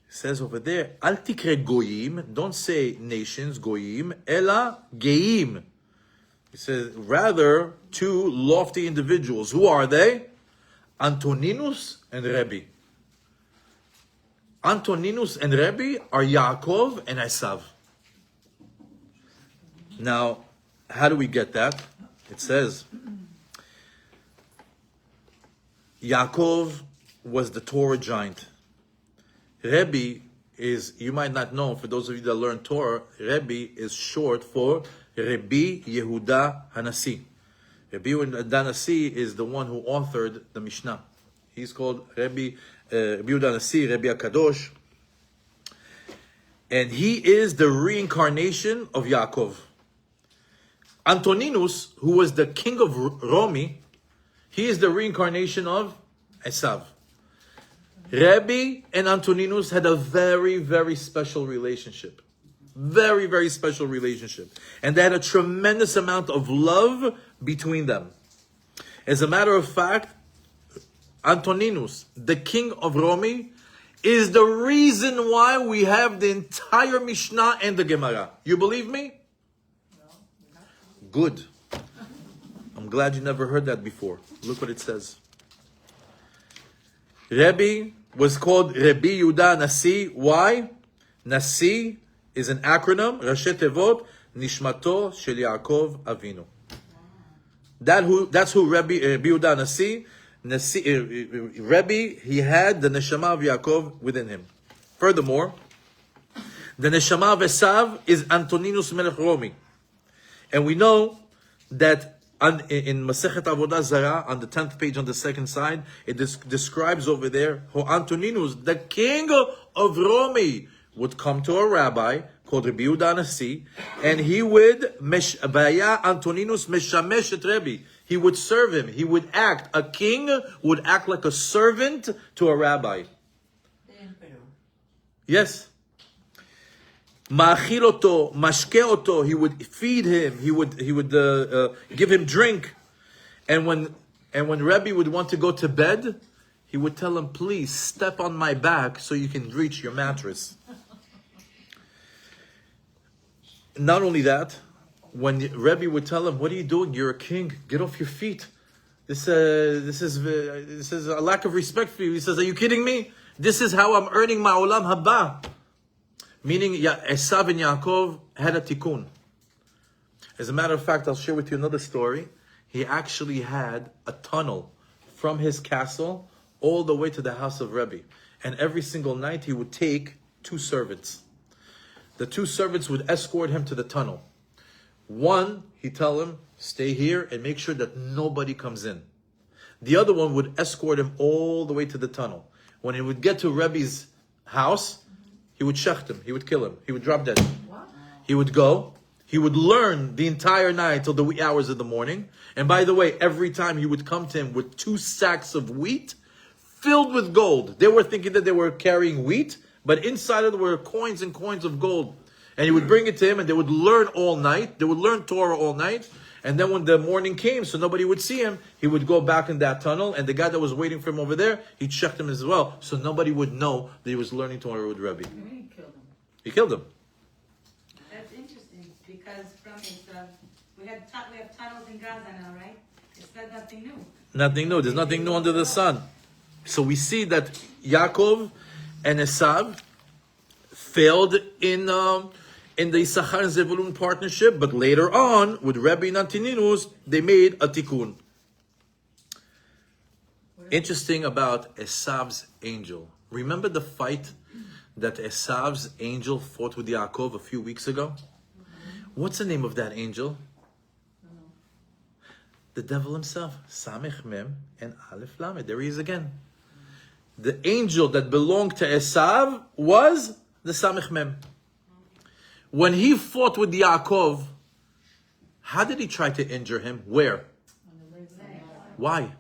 It says over there, "Al tikre goyim," don't say nations, goyim, ela geim. He says, rather, two lofty individuals. Who are they? Antoninus and Rebbe. Antoninus and Rebbe are Yaakov and Esav. Now, how do we get that? It says, Yaakov was the Torah giant. Rebbe is, you might not know, for those of you that learn Torah, Rebbe is short for Rabbi Yehuda Hanasi. Rabbi Yehuda Hanasi is the one who authored the Mishnah. He's called Rabbi Yehuda Hanasi, Rabbi HaKadosh. And he is the reincarnation of Yaakov. Antoninus, who was the king of Romi, he is the reincarnation of Esav. Rebbe and Antoninus had a very, very special relationship. Very, very special relationship. And they had a tremendous amount of love between them. As a matter of fact, Antoninus, the king of Romi, is the reason why we have the entire Mishnah and the Gemara. You believe me? Good. I'm glad you never heard that before. Look what it says. Rebbe was called Rabbi Yehuda Nasi. Why? Nasi is an acronym, Rashi Tevot, Nishmato Shel Yaakov Avinu. That's who Rabbi Yehuda Nasi. Rebbe, he had the neshama of Yaakov within him. Furthermore, the neshama of Esav is Antoninus Melech Romi. And we know that in Masechet Avodah Zarah, on the 10th page on the second side, it describes over there how Antoninus, the king of Romi, would come to a rabbi called Rabbi Yehuda Nasi, and he would Vaya Antoninus Meshamesh et Rebbe. He would serve him. He would act. A king would act like a servant to a rabbi. The emperor. Yes. Ma'achil oto, mashke oto. He would feed him. He would give him drink. And when Rebbe would want to go to bed, he would tell him, please step on my back so you can reach your mattress. Not only that, when Rebbe would tell him, what are you doing? You're a king. Get off your feet. This is a lack of respect for you. He says, are you kidding me? This is how I'm earning my olam haba. Meaning, Esav and Yaakov had a tikkun. As a matter of fact, I'll share with you another story. He actually had a tunnel from his castle all the way to the house of Rebbe. And every single night he would take 2 servants. The 2 servants would escort him to the tunnel. One, he'd tell him, stay here and make sure that nobody comes in. The other one would escort him all the way to the tunnel. When he would get to Rebbe's house, he would shecht him, he would kill him, he would drop dead. He would go, he would learn the entire night till the wee hours of the morning. And by the way, every time he would come to him with 2 sacks of wheat filled with gold. They were thinking that they were carrying wheat, but inside of it were coins and coins of gold. And he would bring it to him and they would learn all night. They would learn Torah all night. And then when the morning came, so nobody would see him, he would go back in that tunnel. And the guy that was waiting for him over there, he'd check him as well. So nobody would know that he was learning Torah with Rebbe. He killed him. He killed him. That's interesting because from his, we have tunnels in Gaza now, right? It's not nothing new. Nothing new. There's nothing new under the sun. So we see that Yaakov and Esav failed in the Yissachar Zevulon partnership, but later on, with Rebbe and Antoninus, they made a tikkun. Interesting about Esav's angel. Remember the fight that Esav's angel fought with Yaakov a few weeks ago? What's the name of that angel? The devil himself. Samech Mem and Aleph Lamed. There he is again. The angel that belonged to Esav was the Samech Mem. When he fought with Yaakov, how did he try to injure him? Where? Why?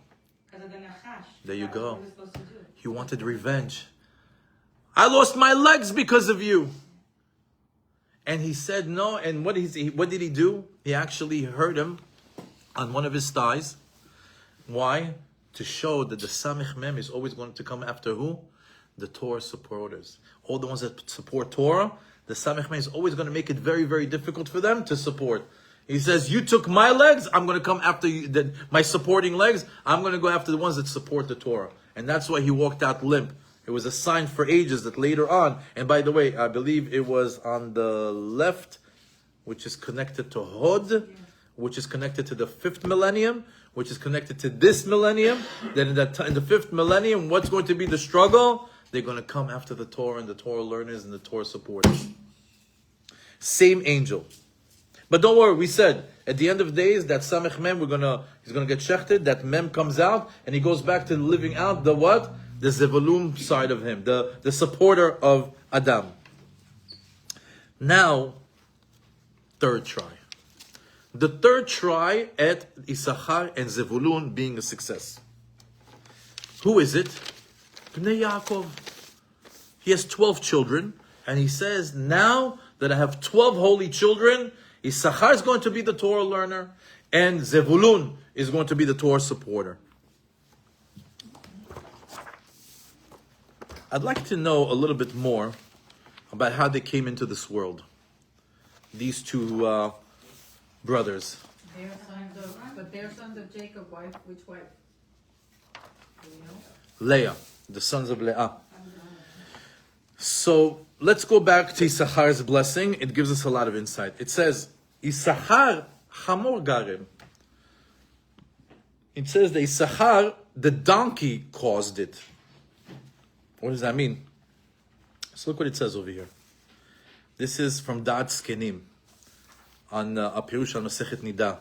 Because of the Nachash. There you That's what go. he was supposed to do. He wanted revenge. I lost my legs because of you. And he said no. And what did he do? He actually hurt him on one of his thighs. Why? To show that the Samech Mem is always going to come after who? The Torah supporters. All the ones that support Torah, the Samech Mem is always going to make it very, very difficult for them to support. He says, you took my legs, I'm going to come after you, my supporting legs, I'm going to go after the ones that support the Torah. And that's why he walked out limp. It was a sign for ages that later on, and by the way, I believe it was on the left, which is connected to Hod, which is connected to the 5th millennium, which is connected to this millennium. Then in the 5th millennium, what's going to be the struggle? They're going to come after the Torah and the Torah learners and the Torah supporters. Same angel. But don't worry, we said, at the end of days, that Samech Mem, he's going to get shechted, that Mem comes out, and he goes back to living out the what? The Zevulun side of him, the supporter of Adam. Now, third try. The third try at Yissachar and Zevulun being a success. Who is it? Bnei Yaakov. He has 12 children, and he says, now that I have 12 holy children, Yissachar is going to be the Torah learner, and Zevulun is going to be the Torah supporter. I'd like to know a little bit more about how they came into this world. These two brothers. They're sons of Jacob, wife, which wife? Do you know? Leah, the sons of Leah. So let's go back to Yissachar's blessing. It gives us a lot of insight. It says, Yissachar chamor garem. It says that Yissachar, the donkey, caused it. What does that mean? So look what it says over here. This is from Da'at Skenim on Apirush on Masechet Nida.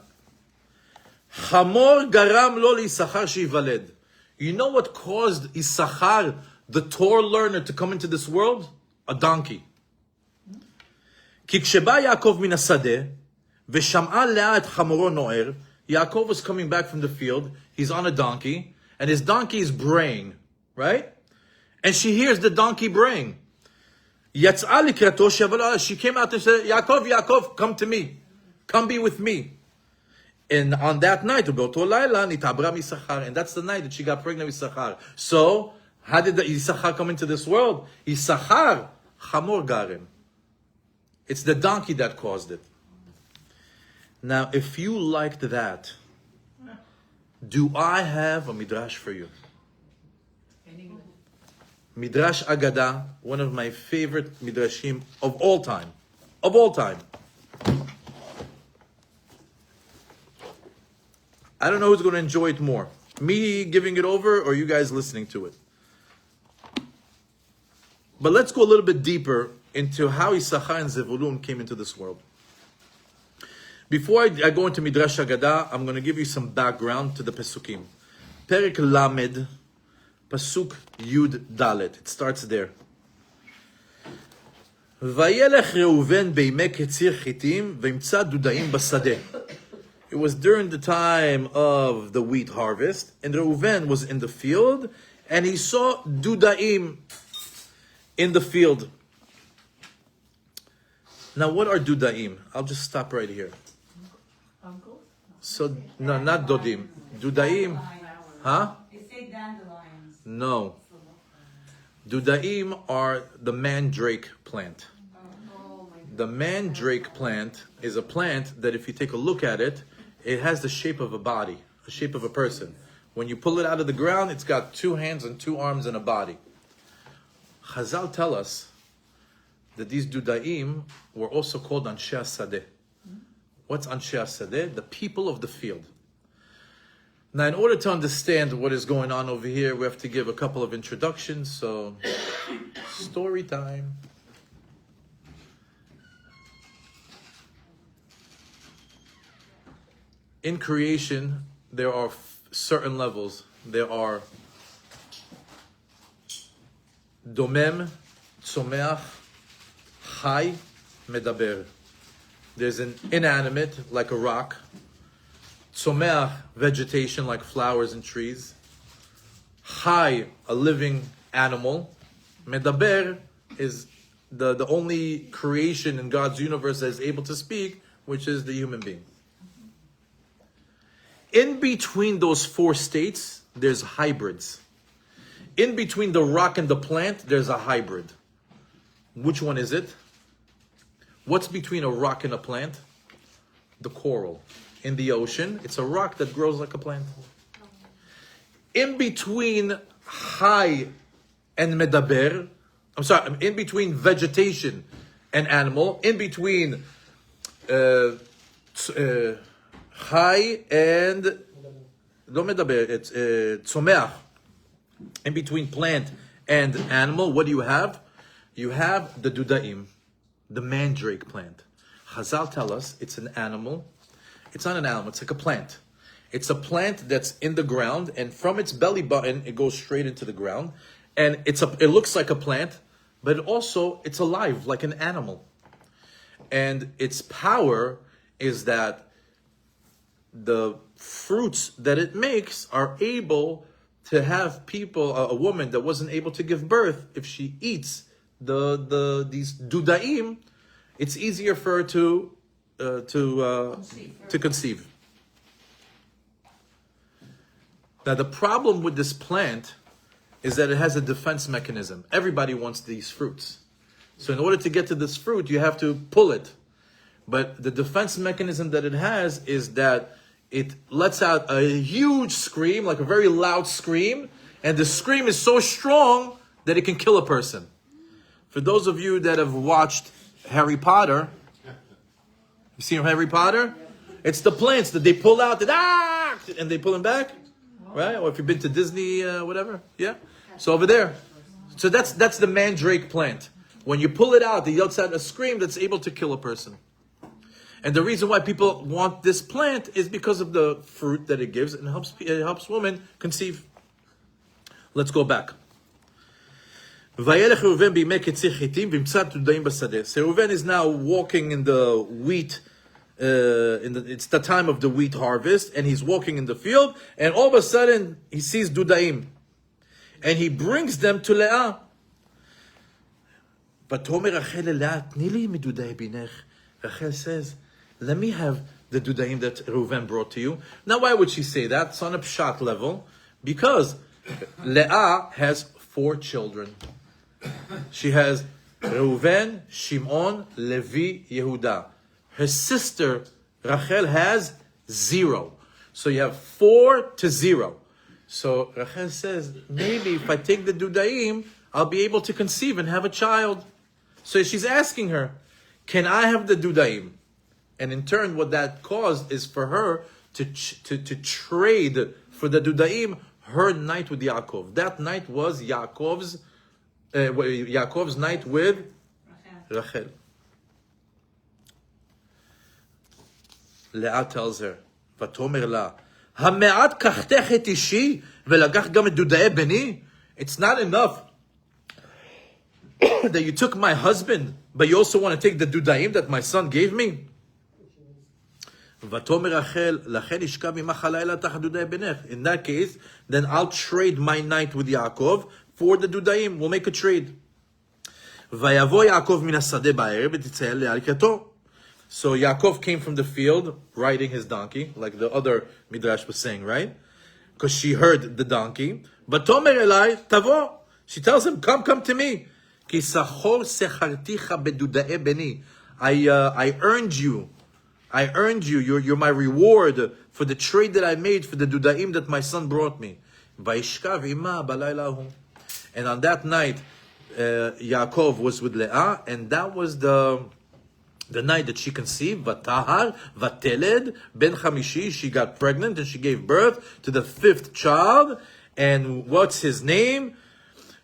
Chamor garam lo Yissachar sheyivaled. You know what caused Yissachar, the Torah learner, to come into this world? A donkey. Ki ksheba Yaakov min hasadeh v'sham'a Leah et chamoro no'er. Yaakov was coming back from the field. He's on a donkey, and his donkey is braying, right? And she hears the donkey braying. יצאה לקראתו שיבוא, she came out and said, Yaakov, Yaakov, come to me. Come be with me. And on that night, באותו לילה, נתעברה מיששכר. And that's the night that she got pregnant with Yissachar. So, how did the Yissachar come into this world? Yissachar, chamor garem. It's the donkey that caused it. Now, if you liked that, do I have a midrash for you? Midrash Agada, one of my favorite midrashim of all time. Of all time. I don't know who's going to enjoy it more. Me giving it over or you guys listening to it. But let's go a little bit deeper into how Yissachar and Zevulun came into this world. Before I go into Midrash Agada, I'm going to give you some background to the Pesukim. Perek Lamed, Pasuk Yud Dalet. It starts there. Vayelech Reuven beimei ketzir chitim v'imtza dudaim basadeh. It was during the time of the wheat harvest, and Reuven was in the field, and he saw dudaim in the field. Now, what are dudaim? I'll just stop right here. So, no, not dodim. Dudaim, huh? They say dandelions. No. Dudaim are the mandrake plant. The mandrake plant is a plant that if you take a look at it, it has the shape of a body, the shape of a person. When you pull it out of the ground, it's got 2 hands and 2 arms and a body. Chazal tell us that these dudaim were also called Anshe Sadeh. What's Anshe Sadeh? The people of the field. Now, in order to understand what is going on over here, we have to give a couple of introductions. So, story time. In creation, there are certain levels. There are domem, tzomeach, chai, medaber. There's an inanimate, like a rock. Tzomeach, vegetation, like flowers and trees. Chai, a living animal. Medaber is the only creation in God's universe that is able to speak, which is the human being. In between those 4 states, there's hybrids. In between the rock and the plant, there's a hybrid. Which one is it? What's between a rock and a plant? The coral. In the ocean, it's a rock that grows like a plant. In between Chai and Medaber, in between vegetation and animal, in between Chai and לא מדבר, it's צומח. In between plant and animal, what do you have? You have the dudaim, the mandrake plant. Chazal tell us it's an animal. It's not an animal, it's like a plant. It's a plant that's in the ground, and from its belly button, it goes straight into the ground. And it looks like a plant, but it's alive, like an animal. And its power is that the fruits that it makes are able to have people, a woman that wasn't able to give birth, if she eats these dudaim, it's easier for her to conceive. Now the problem with this plant is that it has a defense mechanism. Everybody wants these fruits. So in order to get to this fruit, you have to pull it. But the defense mechanism that it has is that it lets out a huge scream, like a very loud scream, and the scream is so strong that it can kill a person. For those of you that have watched Harry Potter, you seen Harry Potter? It's the plants that they pull out, and they pull them back, right? Or if you've been to Disney, whatever, yeah? So over there. So that's the mandrake plant. When you pull it out, it lets out a scream that's able to kill a person. And the reason why people want this plant is because of the fruit that it gives, and it helps women conceive. Let's go back. Vayelech Reuven beimei ketzir chitim v'imtza dudaim basadeh. So Reuven is now walking in the wheat. It's the time of the wheat harvest, and he's walking in the field, and all of a sudden he sees dudaim, and he brings them to Leah. ותאמר רחל אליה, תני לי מדודאי בנך. Rachel says, let me have the dudaim that Reuven brought to you. Now, why would she say that? It's on a pshat level. Because Leah has 4 children. She has Reuven, Shimon, Levi, Yehuda. Her sister, Rachel, has 0. So you have 4 to 0. So Rachel says, maybe if I take the dudaim, I'll be able to conceive and have a child. So she's asking her, can I have the dudaim? And in turn, what that caused is for her to trade for the dudaim her night with Yaakov. That night was Yaakov's night with Rachel. Leah tells her, ותאמר לה, המעט קחתך את אישי ולקח גם את דודאי בני? It's not enough that you took my husband, but you also want to take the dudaim that my son gave me? ותאמר רחל, לכן ישכב עמך הלילה תחת דודאי בנך. In that case, then I'll trade my night with Yaakov for the dudaim. We'll make a trade. ויבוא יעקב מן השדה בערב ותצא אליה לקראתו. So Yaakov came from the field riding his donkey, like the other midrash was saying, right? Because she heard the donkey. ותאמר אלי, תבוא. She tells him, come to me. כי שכור שכרתיך בדודאי בני. I earned you. You're my reward for the trade that I made for the dudaim that my son brought me. וישכב עמה בלילה ההוא. And on that night, Yaakov was with Leah, and that was the night that she conceived. ותהר ותלד ben chamishi. She got pregnant and she gave birth to the 5th child. And what's his name?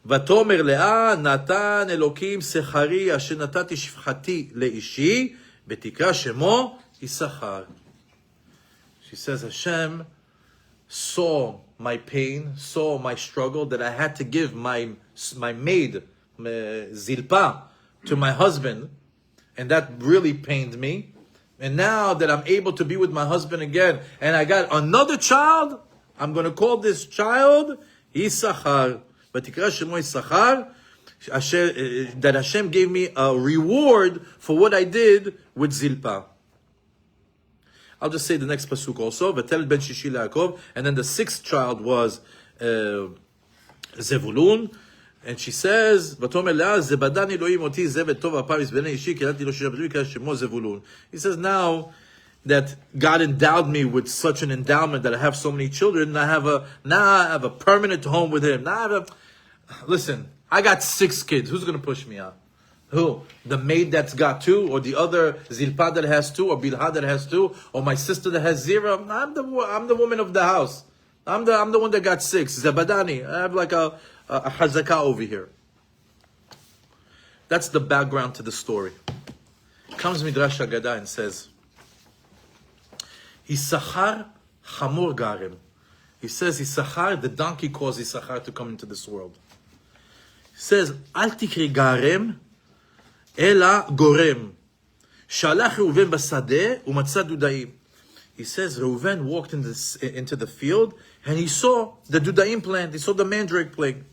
ותאמר לאה, נתן אלוקים שכרי אשר נתתי שפחתי לאישי, ותקרא שמו Yissachar. She says, Hashem saw my pain, saw my struggle, that I had to give my maid, Zilpa, to my husband, and that really pained me. And now that I'm able to be with my husband again, and I got another child, I'm going to call this child Yissachar. ותקרא שמו Yissachar, that Hashem gave me a reward for what I did with Zilpa. I'll just say the next pasuk also. V'teled ben shishi leYaakov, and then the 6th child was Zevulun, and she says, "V'tomer leah zebadan Elohim oti ze v'tov apam izbenei ishi kirati lo shishabdu v'kirati shemo Zevulun." He says, now that God endowed me with such an endowment that I have so many children, and I have a permanent home with Him. Listen, I got 6 kids. Who's going to push me out? Who? The maid that's got 2, or the other Zilpa that has 2, or Bilha that has 2, or my sister that has 0? I'm the woman of the house. I'm the one that got 6. Zebadani. I have like a Hazaka over here. That's the background to the story. Comes Midrash Haggadah and says, Yissachar Chamor Garem. He says Yissachar, the donkey caused Yissachar to come into this world. He says, Al tikri Garem Ela Gorem. Shalach Reuven basade umatza dudaim. He says Reuven walked into the field and he saw the dudaim plant. He saw the mandrake plant.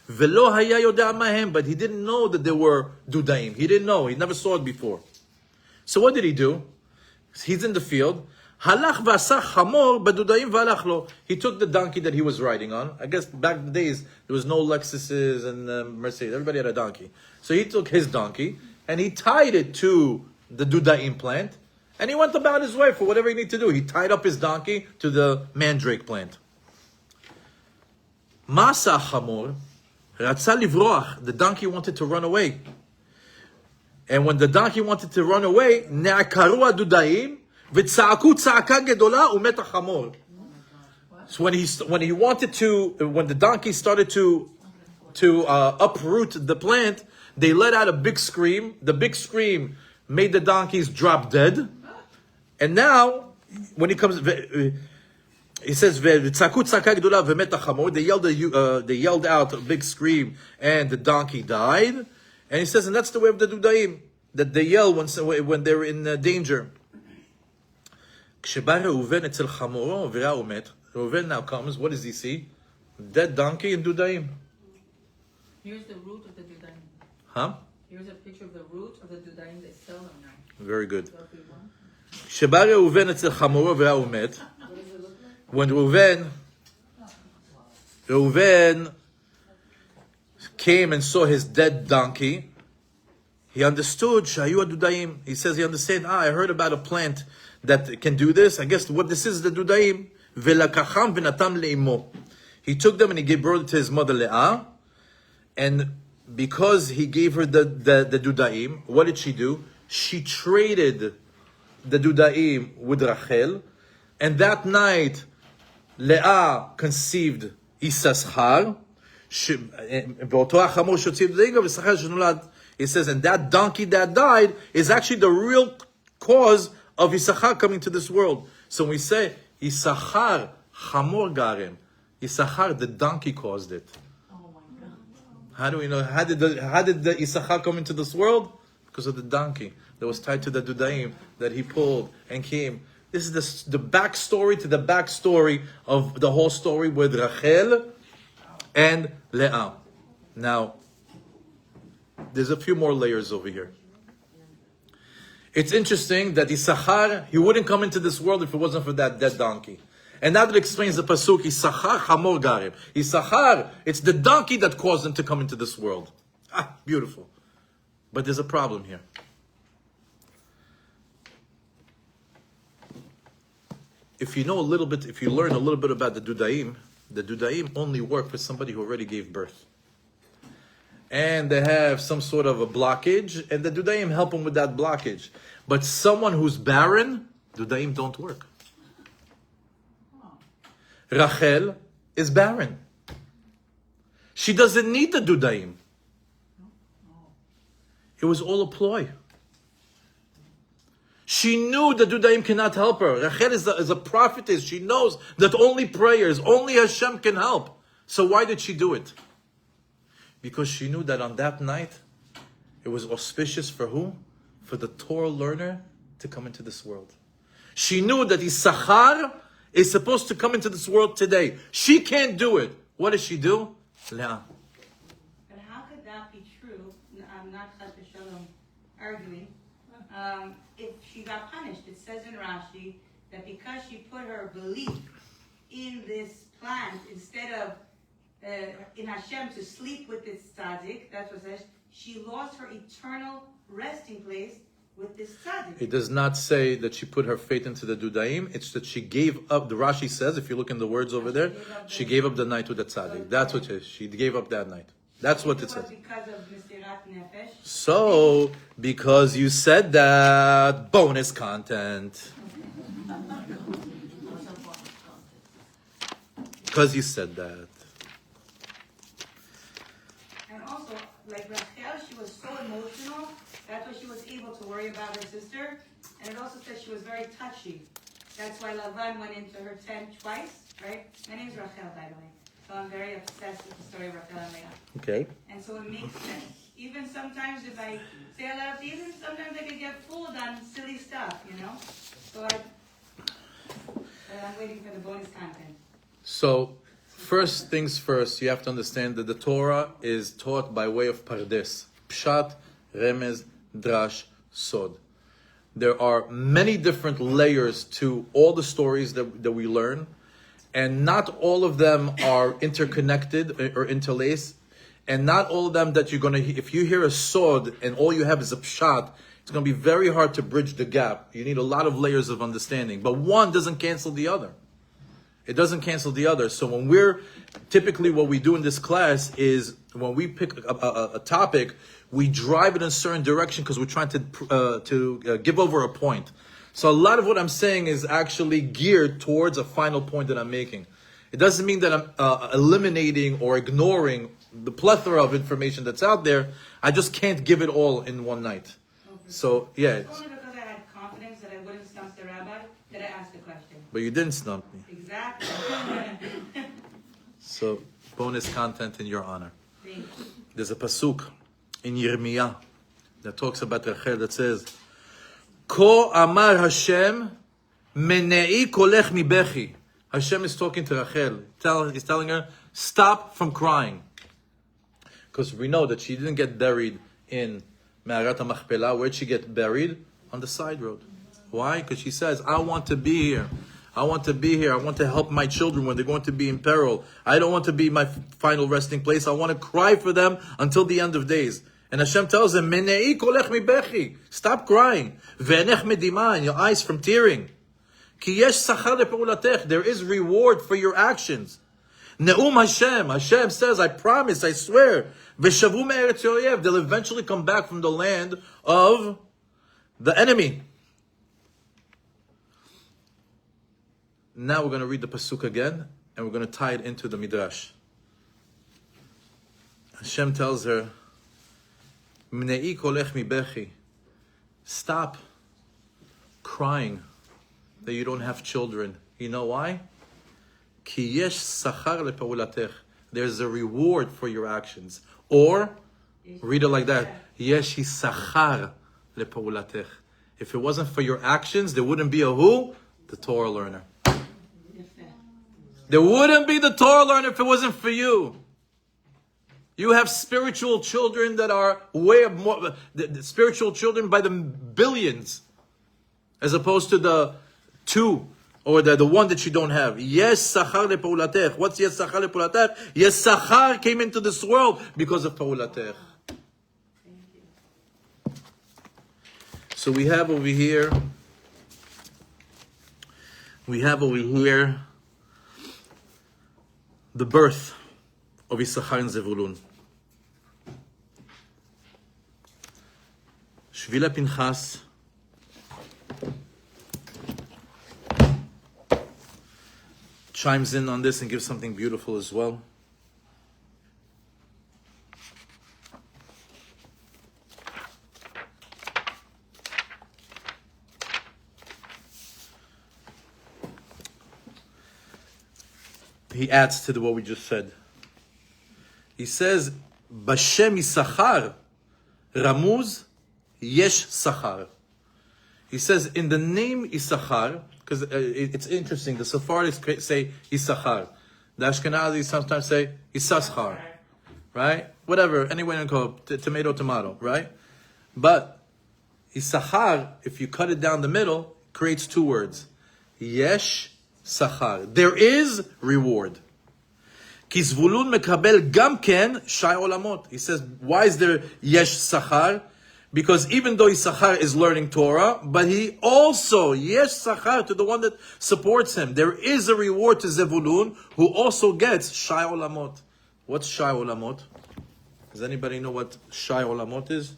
Velo haya yodea mahem, but he didn't know that there were dudaim. He didn't know. He never saw it before. So what did he do? He's in the field. Halach v'asach hamor b'dudaim v'halach lo. He took the donkey that he was riding on. I guess back in the days there was no Lexuses and Mercedes. Everybody had a donkey. So he took his donkey and he tied it to the dudaim plant, and he went about his way for whatever he needed to do. He tied up his donkey to the mandrake plant. Masa hamor ratza livroach. The donkey wanted to run away, and when the donkey wanted to run away, ne'akaru adudaim. So when the donkey started to uproot the plant, they let out a big scream. The big scream made the donkeys drop dead. And now, when he comes, he says, they yelled out a big scream, and the donkey died. And he says, and that's the way of the dudaim, that they yell when they're in danger. Reuven now comes, what does he see? Dead donkey and dudaim. Here's the root of the dudaim. Huh? Here's a picture of the root of the dudaim. They sell them now. Very good. So if we want. שבא ראובן אצל חמורו והוא מת. When Reuven came and saw his dead donkey, he understood שהיו הדודאים. He says he understands, I heard about a plant that can do this. I guess what this is the דודאים. ולקחם ונתם לאמו. He took them and he gave birth to his mother Leah. And because he gave her the dudaim, what did she do? She traded the dudaim with Rachel. And that night, Leah conceived Yissachar. It says, and that donkey that died is actually the real cause of Yissachar coming to this world. So when we say, Yissachar chamor garem, Yissachar, the donkey caused it. Oh my God. How do we know? How did the Yissachar come into this world? Because of the donkey that was tied to the dudaim that he pulled and came. This is the backstory to the backstory of the whole story with Rachel and Leah. Now, there's a few more layers over here. It's interesting that Yissachar, he wouldn't come into this world if it wasn't for that dead donkey. And now that explains the pasuk, Yissachar chamor garem. Yissachar, it's the donkey that caused him to come into this world. Ah, beautiful. But there's a problem here. If you know a little bit, if you learn a little bit about the dudaim only work for somebody who already gave birth. And they have some sort of a blockage, and the dudaim help them with that blockage. But someone who's barren, dudaim don't work. Rachel is barren. She doesn't need the dudaim. It was all a ploy. She knew the dudaim cannot help her. Rachel is a prophetess. She knows that only prayers, only Hashem can help. So why did she do it? Because she knew that on that night, it was auspicious for who? For the Torah learner to come into this world. She knew that Yissachar is supposed to come into this world today. She can't do it. What does she do? Leah. But how could that be true? I'm not Chas v'Shalom arguing. If she got punished, it says in Rashi that because she put her belief in this plant instead of in Hashem to sleep with this tzaddik, that's what it says, she lost her eternal resting place with this tzaddik. It does not say that she put her faith into the dudaim. It's that she gave up. The Rashi says, if you look in the words over there, she gave up the night with the tzaddik. That's what it is. She gave up that night. That's what it says. Because of Mesirat Nefesh. So, because you said that, bonus content. Because you said that. And also, like Rachel, she was so emotional. That's why she was able to worry about her sister. And it also says she was very touchy. That's why Lavan went into her tent twice, right? My name's Rachel, by the way. So I'm very obsessed with the story of Rachel and Leah. Okay. And so it makes sense. Even sometimes if I say a lot of things, sometimes I can get fooled on silly stuff, you know? So I'm waiting for the bonus content. So, first things first, you have to understand that the Torah is taught by way of pardes. Pshat, remez, drash, sod. There are many different layers to all the stories that we learn. And not all of them are interconnected or interlaced. And not all of them that you're going to, if you hear a sod and all you have is a pshat, it's going to be very hard to bridge the gap. You need a lot of layers of understanding. But one doesn't cancel the other. It doesn't cancel the other. So when typically what we do in this class is when we pick a topic, we drive it in a certain direction because we're trying to give over a point. So a lot of what I'm saying is actually geared towards a final point that I'm making. It doesn't mean that I'm eliminating or ignoring the plethora of information that's out there. I just can't give it all in one night. Okay. So, yeah. It's only because I had confidence that I wouldn't stump the rabbi that I asked the question. But you didn't stump me. Exactly. So, bonus content in your honor. Thank you. There's a pasuk in Yirmiyah that talks about Rachel that says, Ko amar Hashem menei kolech mibechi. Hashem is talking to Rachel. He's telling her, stop from crying. Because we know that she didn't get buried in Me'arat HaMachpelah. Where'd she get buried? On the side road. Why? Because she says, I want to be here. I want to be here. I want to help my children when they're going to be in peril. I don't want to be my final resting place. I want to cry for them until the end of days. And Hashem tells them, Menei kolech mi bechi. Stop crying. Ve'enech medima, and your eyes from tearing. Ki yesh sachar le'peulatech. There is reward for your actions. Ne'um Hashem. Hashem says, I promise, I swear. Ve'shavu me'eretz yoyev. They'll eventually come back from the land of the enemy. Now we're going to read the pasuk again, and we're going to tie it into the midrash. Hashem tells her, "Mnei kolech mi bechi." Stop crying that you don't have children. You know why? Ki yesh sachar lepaulatech. There's a reward for your actions. Or read it like that: Yesh Yissachar lepaulatech. If it wasn't for your actions, there wouldn't be a who? The Torah learner. There wouldn't be the Torah learner if it wasn't for you. You have spiritual children that are way more, the spiritual children by the billions, as opposed to the two or the one that you don't have. Yes, Sachar lePaulatech. What's Yes Sachar lePaulatech? Yes, Sachar came into this world because of Paulatech. So we have over here the birth of Yissachar and Zevulun. Shvila Pinchas chimes in on this and gives something beautiful as well. He adds to what we just said. He says, Bashem Yissachar Ramuz Yesh Sachar. He says, in the name Yissachar, because it's interesting, the Sephardics say Yissachar. The Ashkenazis sometimes say Yissachar. Right? Whatever, any way to call it, tomato, right? But Yissachar, if you cut it down the middle, creates two words. Yesh Sachar. There is reward. Ki Zvulun mekabel gam ken shai olamot. He says, why is there yesh sachar? Because even though Yissachar is learning Torah, but he also yesh sachar to the one that supports him. There is a reward to Zevulun, who also gets shai olamot. What's shai olamot? Does anybody know what shai olamot is?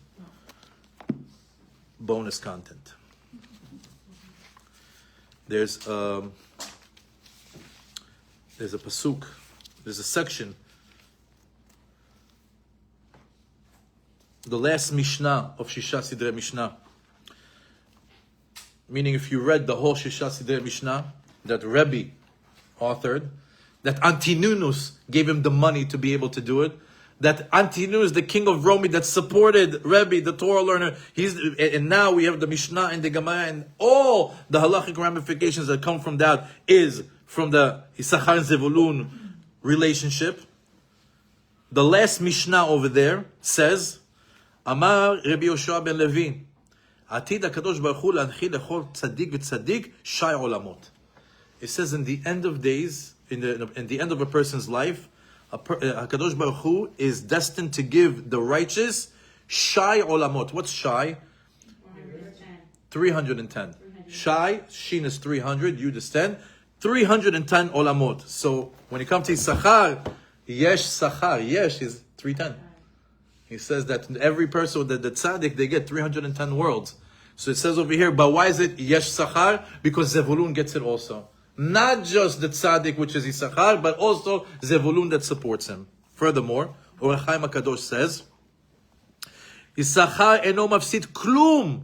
Bonus content. There's a pasuk, there's a section. The last Mishnah of Shisha Sidrei Mishnah. Meaning if you read the whole Shisha Sidrei Mishnah that Rebbe authored, that Antinunus gave him the money to be able to do it, that Antinunus, the king of Rome, that supported Rebbe, the Torah learner, and now we have the Mishnah and the Gemara and all the halachic ramifications that come from that is from the Yissachar and Zevulun relationship. The last Mishnah over there says, Amar Rabbi Yoshua ben Levi, Atid HaKadosh Baruch Hu lanchil lechol tzadik v'tzadik shai olamot. It says in the end of days, in the end of a person's life, HaKadosh Baruch Hu is destined to give the righteous shai olamot. What's shai? 310. Shai, Shin is 300, Yud is 10. 310 olamot. So when it comes to Yissachar, Yesh Sachar, Yesh is 310. He says that every person, the tzaddik, they get 310 worlds. So it says over here, but why is it Yesh Sachar? Because Zevulun gets it also. Not just the tzaddik, which is Yissachar, but also Zevulun that supports him. Furthermore, Or Chaim HaKadosh says, Yissachar eno mafsid klum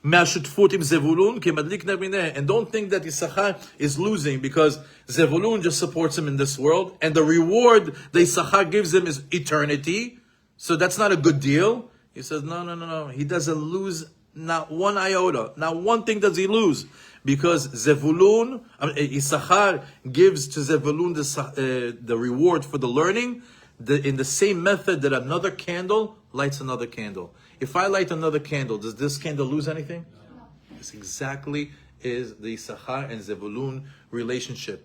me'ashutfut im Zevulun kemadlik ner mineh. And don't think that Yissachar is losing because Zevulun just supports him in this world, and the reward that Yissachar gives him is eternity. So that's not a good deal. He says, no. He doesn't lose not one iota. Not one thing does he lose. Because Yissachar gives to Zevulun the reward for the learning in the same method that another candle lights another candle. If I light another candle, does this candle lose anything? No. This exactly is the Yissachar and Zevulun relationship.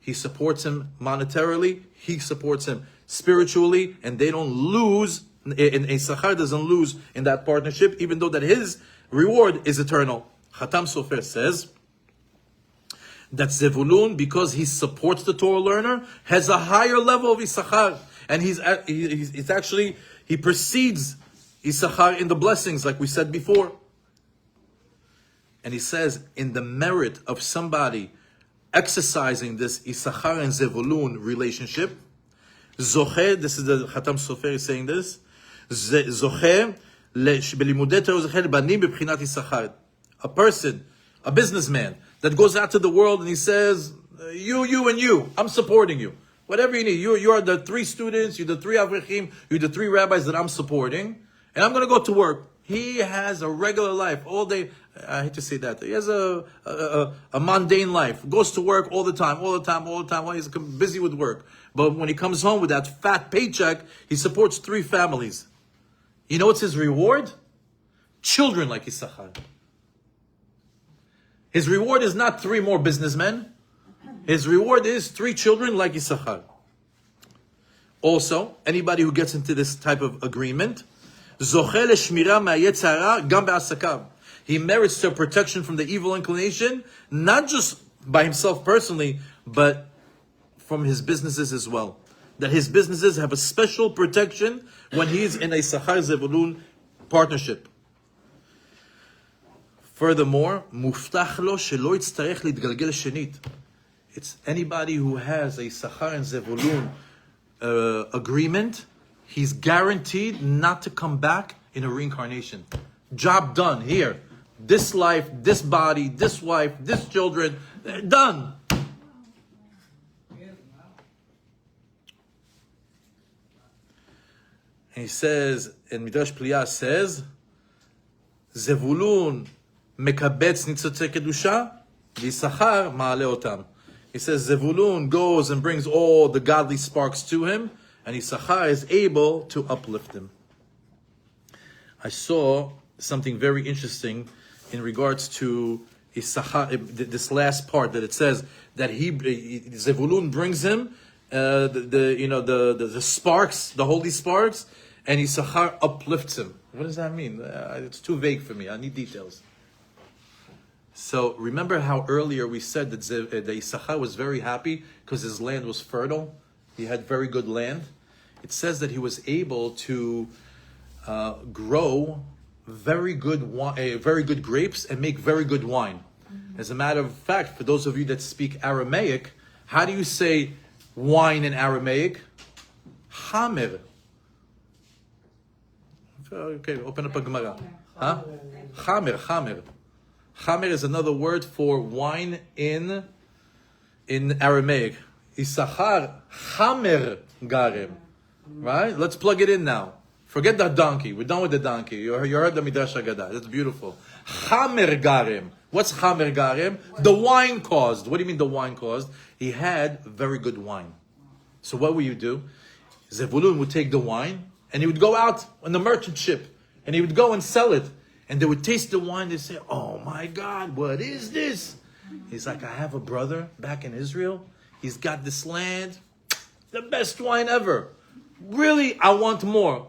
He supports him monetarily, he supports him spiritually, and they don't lose, and Yissachar doesn't lose in that partnership, even though that his reward is eternal. Khatam Sofer says that Zevulun, because he supports the Torah learner, has a higher level of Yissachar. And he precedes Yissachar in the blessings, like we said before. And he says, in the merit of somebody exercising this Yissachar and Zevulun relationship, Zocher, this is the Khatam Sofer saying this, Zocher, belimudei Torah zocher banim bebchinat Yissachar. A person, a businessman, that goes out to the world and he says, you and you, I'm supporting you. Whatever you need. You are the 3 students, you're the 3 avrechim, you're the 3 rabbis that I'm supporting, and I'm going to go to work. He has a regular life all day. I hate to say that. He has a mundane life. Goes to work all the time. While he's busy with work. But when he comes home with that fat paycheck, he supports 3 families. You know what's his reward? Children like Yissachar. His reward is not 3 more businessmen. His reward is 3 children like Yissachar. Also, anybody who gets into this type of agreement, Zocheh le'shmira ma'yetzer hara gam be'asakav. He merits their protection from the evil inclination, not just by himself personally, but from his businesses as well. That his businesses have a special protection when he's in a Yissachar Zevulun partnership. Furthermore, muftach lo shelo yitztarech litgalgel shenit. It's anybody who has a Yissachar and Zevulun agreement, he's guaranteed not to come back in a reincarnation. Job done here. This life, this body, this wife, this children, done. And he says, and Midrash Pliyah says, Zevulun mekabetz nitzotzei kedusha, v'Yissachar ma'aleh otam. He says Zevulun goes and brings all the godly sparks to him, and Yissachar is able to uplift him. I saw something very interesting in regards to Yissachar, this last part that it says that Zevulun brings him the sparks, the holy sparks, and Yissachar uplifts him. What does that mean? It's too vague for me. I need details. So remember how earlier we said that Yissachar was very happy because his land was fertile. He had very good land. It says that he was able to grow very good grapes and make very good wine. As a matter of fact, for those of you that speak Aramaic, how do you say wine in Aramaic? Chamer. Okay, open up a Gemara. Huh? Chamer. Chamer is another word for wine in Aramaic. Yissachar Chamer Garem. Right? Let's plug it in now. Forget that donkey. We're done with the donkey. You heard the Midrash Haggadah. That's beautiful. Chamer Garem. What's Chamer Garem? The wine caused. What do you mean the wine caused? He had very good wine. So what would you do? Zevulun would take the wine and he would go out on the merchant ship and he would go and sell it. And they would taste the wine. They say, "Oh my God, what is this?" He's like, "I have a brother back in Israel. He's got this land, the best wine ever. Really, I want more.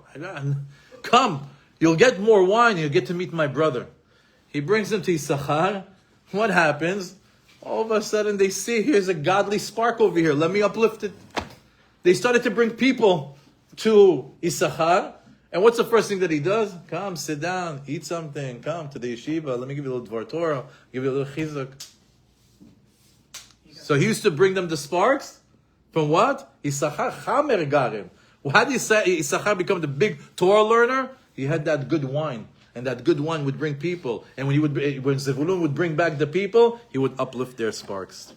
Come, you'll get more wine. You'll get to meet my brother." He brings him to Yissachar. What happens? All of a sudden, they see here's a godly spark over here. Let me uplift it. They started to bring people to Yissachar. And what's the first thing that he does? Come, sit down, eat something. Come to the yeshiva. Let me give you a little Dvar Torah. Give you a little chizuk. So he used to bring them the sparks. From what? Yissachar Chamer Garem. How did Yissachar become the big Torah learner? He had that good wine. And that good wine would bring people. And when Zevulun would bring back the people, he would uplift their sparks.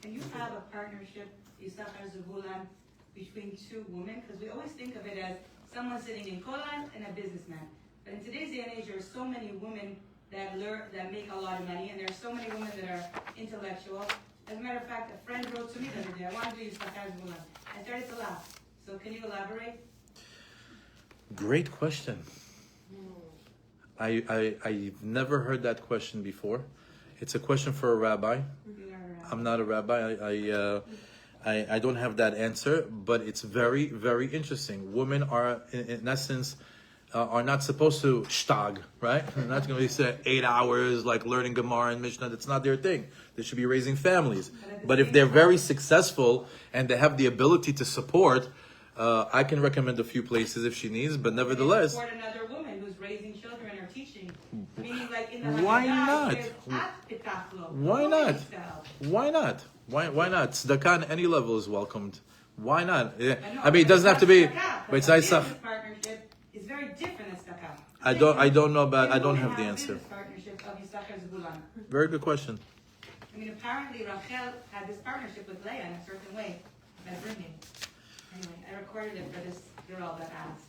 Can you have a partnership, Yissachar Zevulon, between 2 women? Because we always think of it as someone sitting in Kolan and a businessman. But in today's day and age, there are so many women that make a lot of money, and there are so many women that are intellectual. As a matter of fact, a friend wrote to me the other day, "I want to do Yissachar Zevulon." I started to laugh. So can you elaborate? Great question. I've never heard that question before. It's a question for a rabbi. I'm not a rabbi. I don't have that answer, but it's very, very interesting. Women are, in essence, are not supposed to shtag, right? They're not going to say 8 hours like learning Gemara and Mishnah. That's not their thing. They should be raising families. But if they're very successful and they have the ability to support, I can recommend a few places if she needs. But nevertheless, support another woman who's raising children or teaching. Meaning, like in the why Haggadah, not? it says, "At pitachlo." Why not? Yourself. Why not? Why not? Tzedakah on any level is welcomed. Why not? know, I mean, it doesn't have to be. But it's a Yissachar. business partnership is very different than tzedakah. I don't know about. I don't They have the a answer. business partnership of Yissachar Zevulon. Very good question. I mean, apparently Rachel had this partnership with Leah in a certain way. That bringing. Anyway, I recorded it for this girl that asked.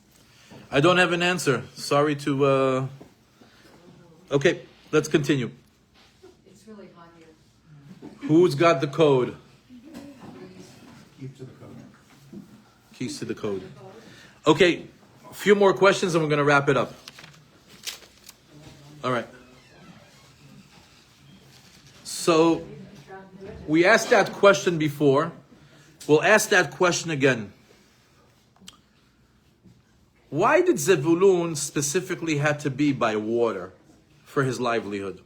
I don't have an answer. Sorry to. Okay, let's continue. It's really hot here. Who's got the code? Keep to the code. Keys to the code. Okay, a few more questions and we're going to wrap it up. All right. So, we asked that question before. We'll ask that question again. Why did Zevulun specifically had to be by water for his livelihood?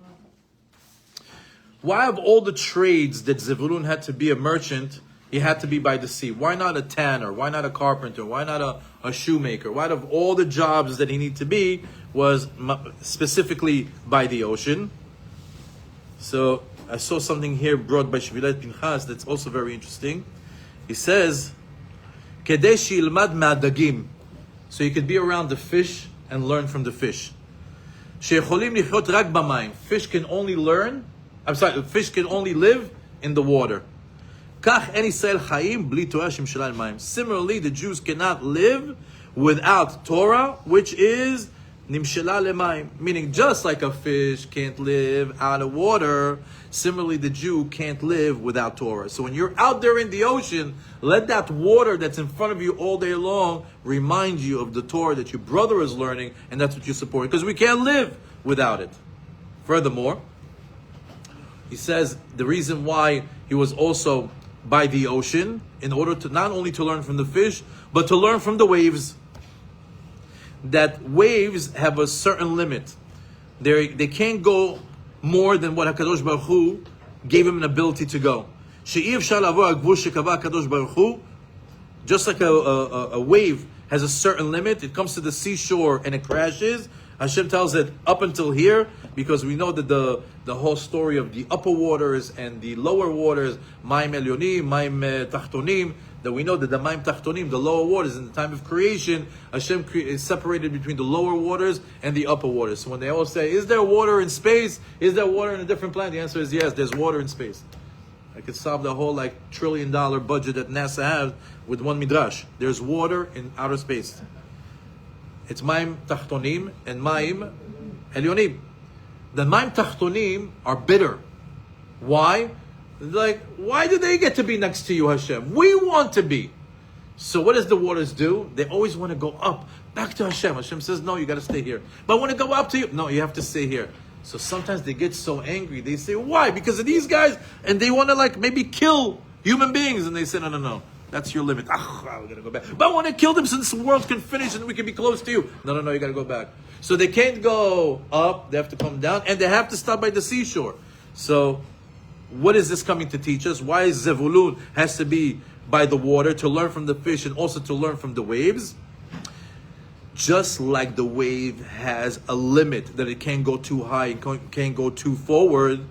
Why of all the trades that Zevulun had to be a merchant, he had to be by the sea? Why not a tanner? Why not a carpenter? Why not a shoemaker? Why of all the jobs that he needed to be was specifically by the ocean? So I saw something here brought by Shvilat Pinchas that's also very interesting. He says, "Kedei shilmad ma'adagim," so you could be around the fish and learn from the fish. She'echolim lichyot rak b'mayim. Fish can only fish can only live in the water. Kach en Yisrael chayim bli Torah shemshala mayim. Similarly, the Jews cannot live without Torah, which is nimshala lemayim, meaning just like a fish can't live out of water, similarly the Jew can't live without Torah. So when you're out there in the ocean, let that water that's in front of you all day long remind you of the Torah that your brother is learning, and that's what you support, because we can't live without it. Furthermore, he says the reason why he was also by the ocean, in order to not only to learn from the fish, but to learn from the waves. That waves have a certain limit. They can't go more than what HaKadosh Baruch Hu gave him an ability to go. Just like a wave has a certain limit, it comes to the seashore and it crashes. Hashem tells it up until here, because we know that the whole story of the upper waters and the lower waters, Maim Elyonim, Maim Tachtonim, that we know that the Maim Tachtonim, the lower waters, in the time of creation, Hashem is separated between the lower waters and the upper waters. So when they all say, is there water in space? Is there water in a different planet? The answer is yes, there's water in space. I could solve the whole $1 trillion budget that NASA has with one midrash. There's water in outer space. It's Maim Tachtonim and Maim Elyonim. The Maim Tachtonim are bitter. Why? Why do they get to be next to you, Hashem? We want to be. So what does the waters do? They always want to go up, back to Hashem. Hashem says, no, you got to stay here. But I want to go up to you. No, you have to stay here. So sometimes they get so angry. They say, why? Because of these guys. And they want to maybe kill human beings. And they say, no. That's your limit. We're going to go back. But I want to kill them so this world can finish and we can be close to you. No, you got to go back. So they can't go up. They have to come down. And they have to stop by the seashore. So what is this coming to teach us? Why is Zevulun has to be by the water to learn from the fish and also to learn from the waves? Just like the wave has a limit that it can't go too high, can't go too forward,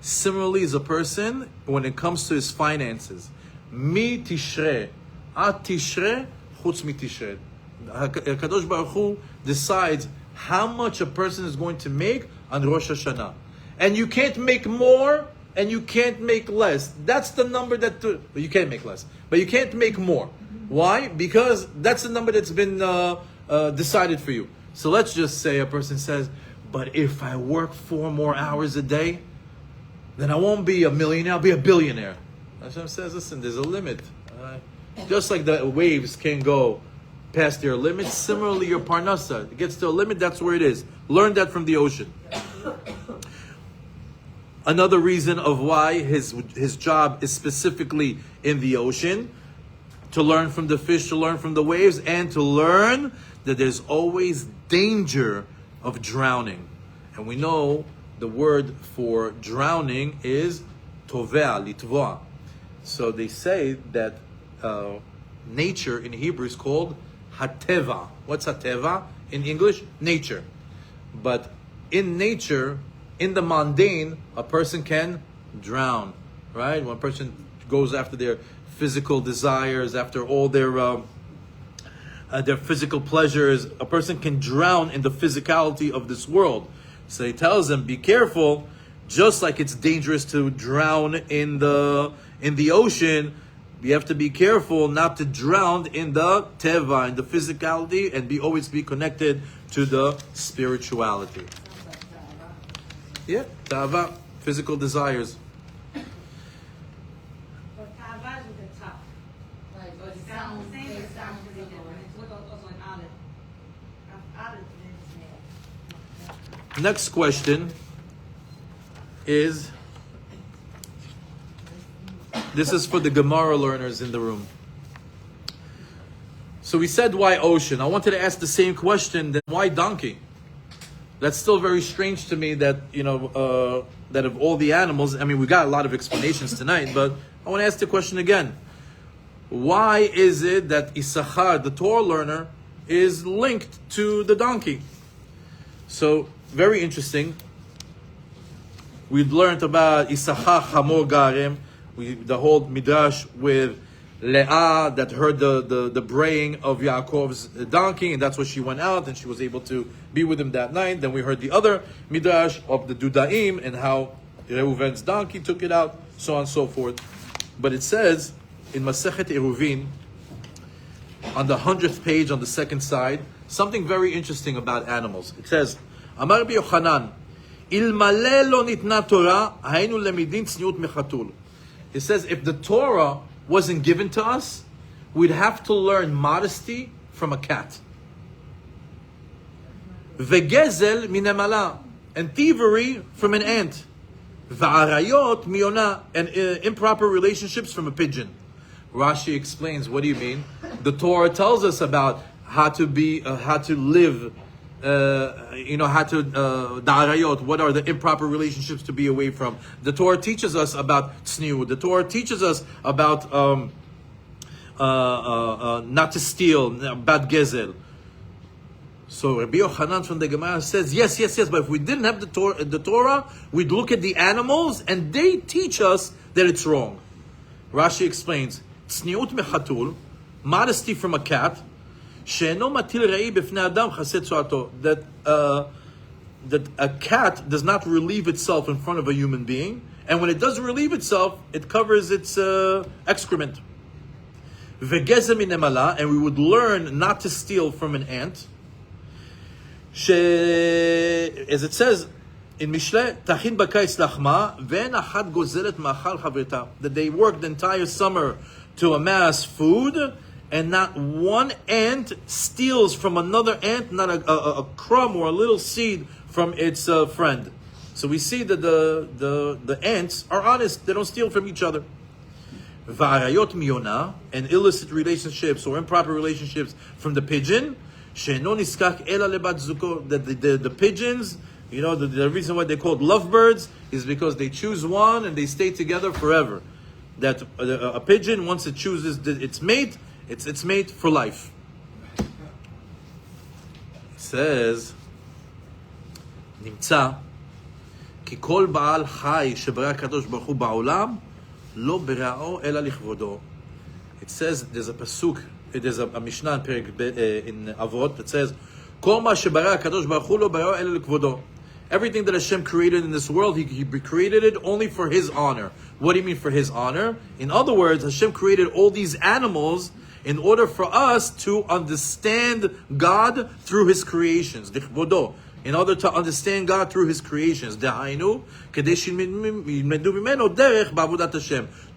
similarly is a person when it comes to his finances. Mi tishre, at tishre, chutz mi tishre. HaKadosh Baruch Hu decides how much a person is going to make on Rosh Hashanah. And you can't make more and you can't make less. That's the number but you can't make less. But you can't make more. Why? Because that's the number that's been decided for you. So let's just say a person says, but if I work 4 more hours a day, then I won't be a millionaire, I'll be a billionaire. Hashem says, listen, there's a limit. Just like the waves can go past their limits. Similarly, your parnasa, it gets to a limit, that's where it is. Learn that from the ocean. Another reason of why his job is specifically in the ocean, to learn from the fish, to learn from the waves, and to learn that there's always danger of drowning. And we know the word for drowning is tovea, litvoa. So they say that nature in Hebrew is called hateva. What's hateva? In English, nature. But in nature, in the mundane, a person can drown, right? When a person goes after their physical desires, after all their physical pleasures, a person can drown in the physicality of this world. So he tells them, be careful, just like it's dangerous to drown in the ocean, you have to be careful not to drown in the teva, in the physicality, and always be connected to the spirituality. Yeah, tava, physical desires. But Tava is with a top. Right, So it sounds the same, but it sounds really different. It's with also an aleph. Aleph is Next question is, this is for the Gemara learners in the room. So we said why ocean. I wanted to ask the same question, then why donkey? That's still very strange to me that, that of all the animals, I mean, we got a lot of explanations tonight, but I want to ask the question again. Why is it that Yissachar, the Torah learner, is linked to the donkey? So, very interesting. We've learned about Yissachar Hamor Garem, the whole midrash with Leah that heard the braying of Yaakov's donkey, and that's why she went out and she was able to be with him that night. Then we heard the other midrash of the Dudaim and how Reuven's donkey took it out, so on and so forth. But it says in Masechet Eruvin, on the 100th page on the second side, something very interesting about animals. It says, Amar Rabbi Yochanan, Ilmale lo nitna Torah, haynu lemidin tzniut mechatul. It says, if the Torah wasn't given to us, we'd have to learn modesty from a cat. Vegezel minemala, and thievery from an ant. Va'arayot miyona, and improper relationships from a pigeon. Rashi explains, what do you mean? The Torah tells us about how to live, da'arayot, what are the improper relationships to be away from. The Torah teaches us about tzniut. The Torah teaches us about not to steal, bad gezel. So Rabbi Yochanan from the Gemara says, yes, but if we didn't have the Torah, we'd look at the animals and they teach us that it's wrong. Rashi explains, tzniut mechatul, modesty from a cat, that a cat does not relieve itself in front of a human being, and when it does relieve itself, it covers its excrement. And we would learn not to steal from an ant. As it says in Mishle, that they worked the entire summer to amass food, and not one ant steals from another ant, not a crumb or a little seed from its friend. So we see that the ants are honest; they don't steal from each other. Va'arayot miyona, and illicit relationships or improper relationships from the pigeon. She'eno niskak ela lebat zuko, that the pigeons, the reason why they're called lovebirds is because they choose one and they stay together forever. That a pigeon, once it chooses its mate, it's its mate for life. It says, נמצא כי כל בעל חי שברא הקדוש ברוך הוא בעולם לא בראו אלא לכבודו. It says, there's a pasuk, there's a Mishnah in Avot that says, כל מה שברא הקדוש ברוך הוא לא בראו אלא לכבודו. Everything that Hashem created in this world, He created it only for His honor. What do you mean for His honor? In other words, Hashem created all these animals in order for us to understand God through His creations. In order to understand God through His creations. To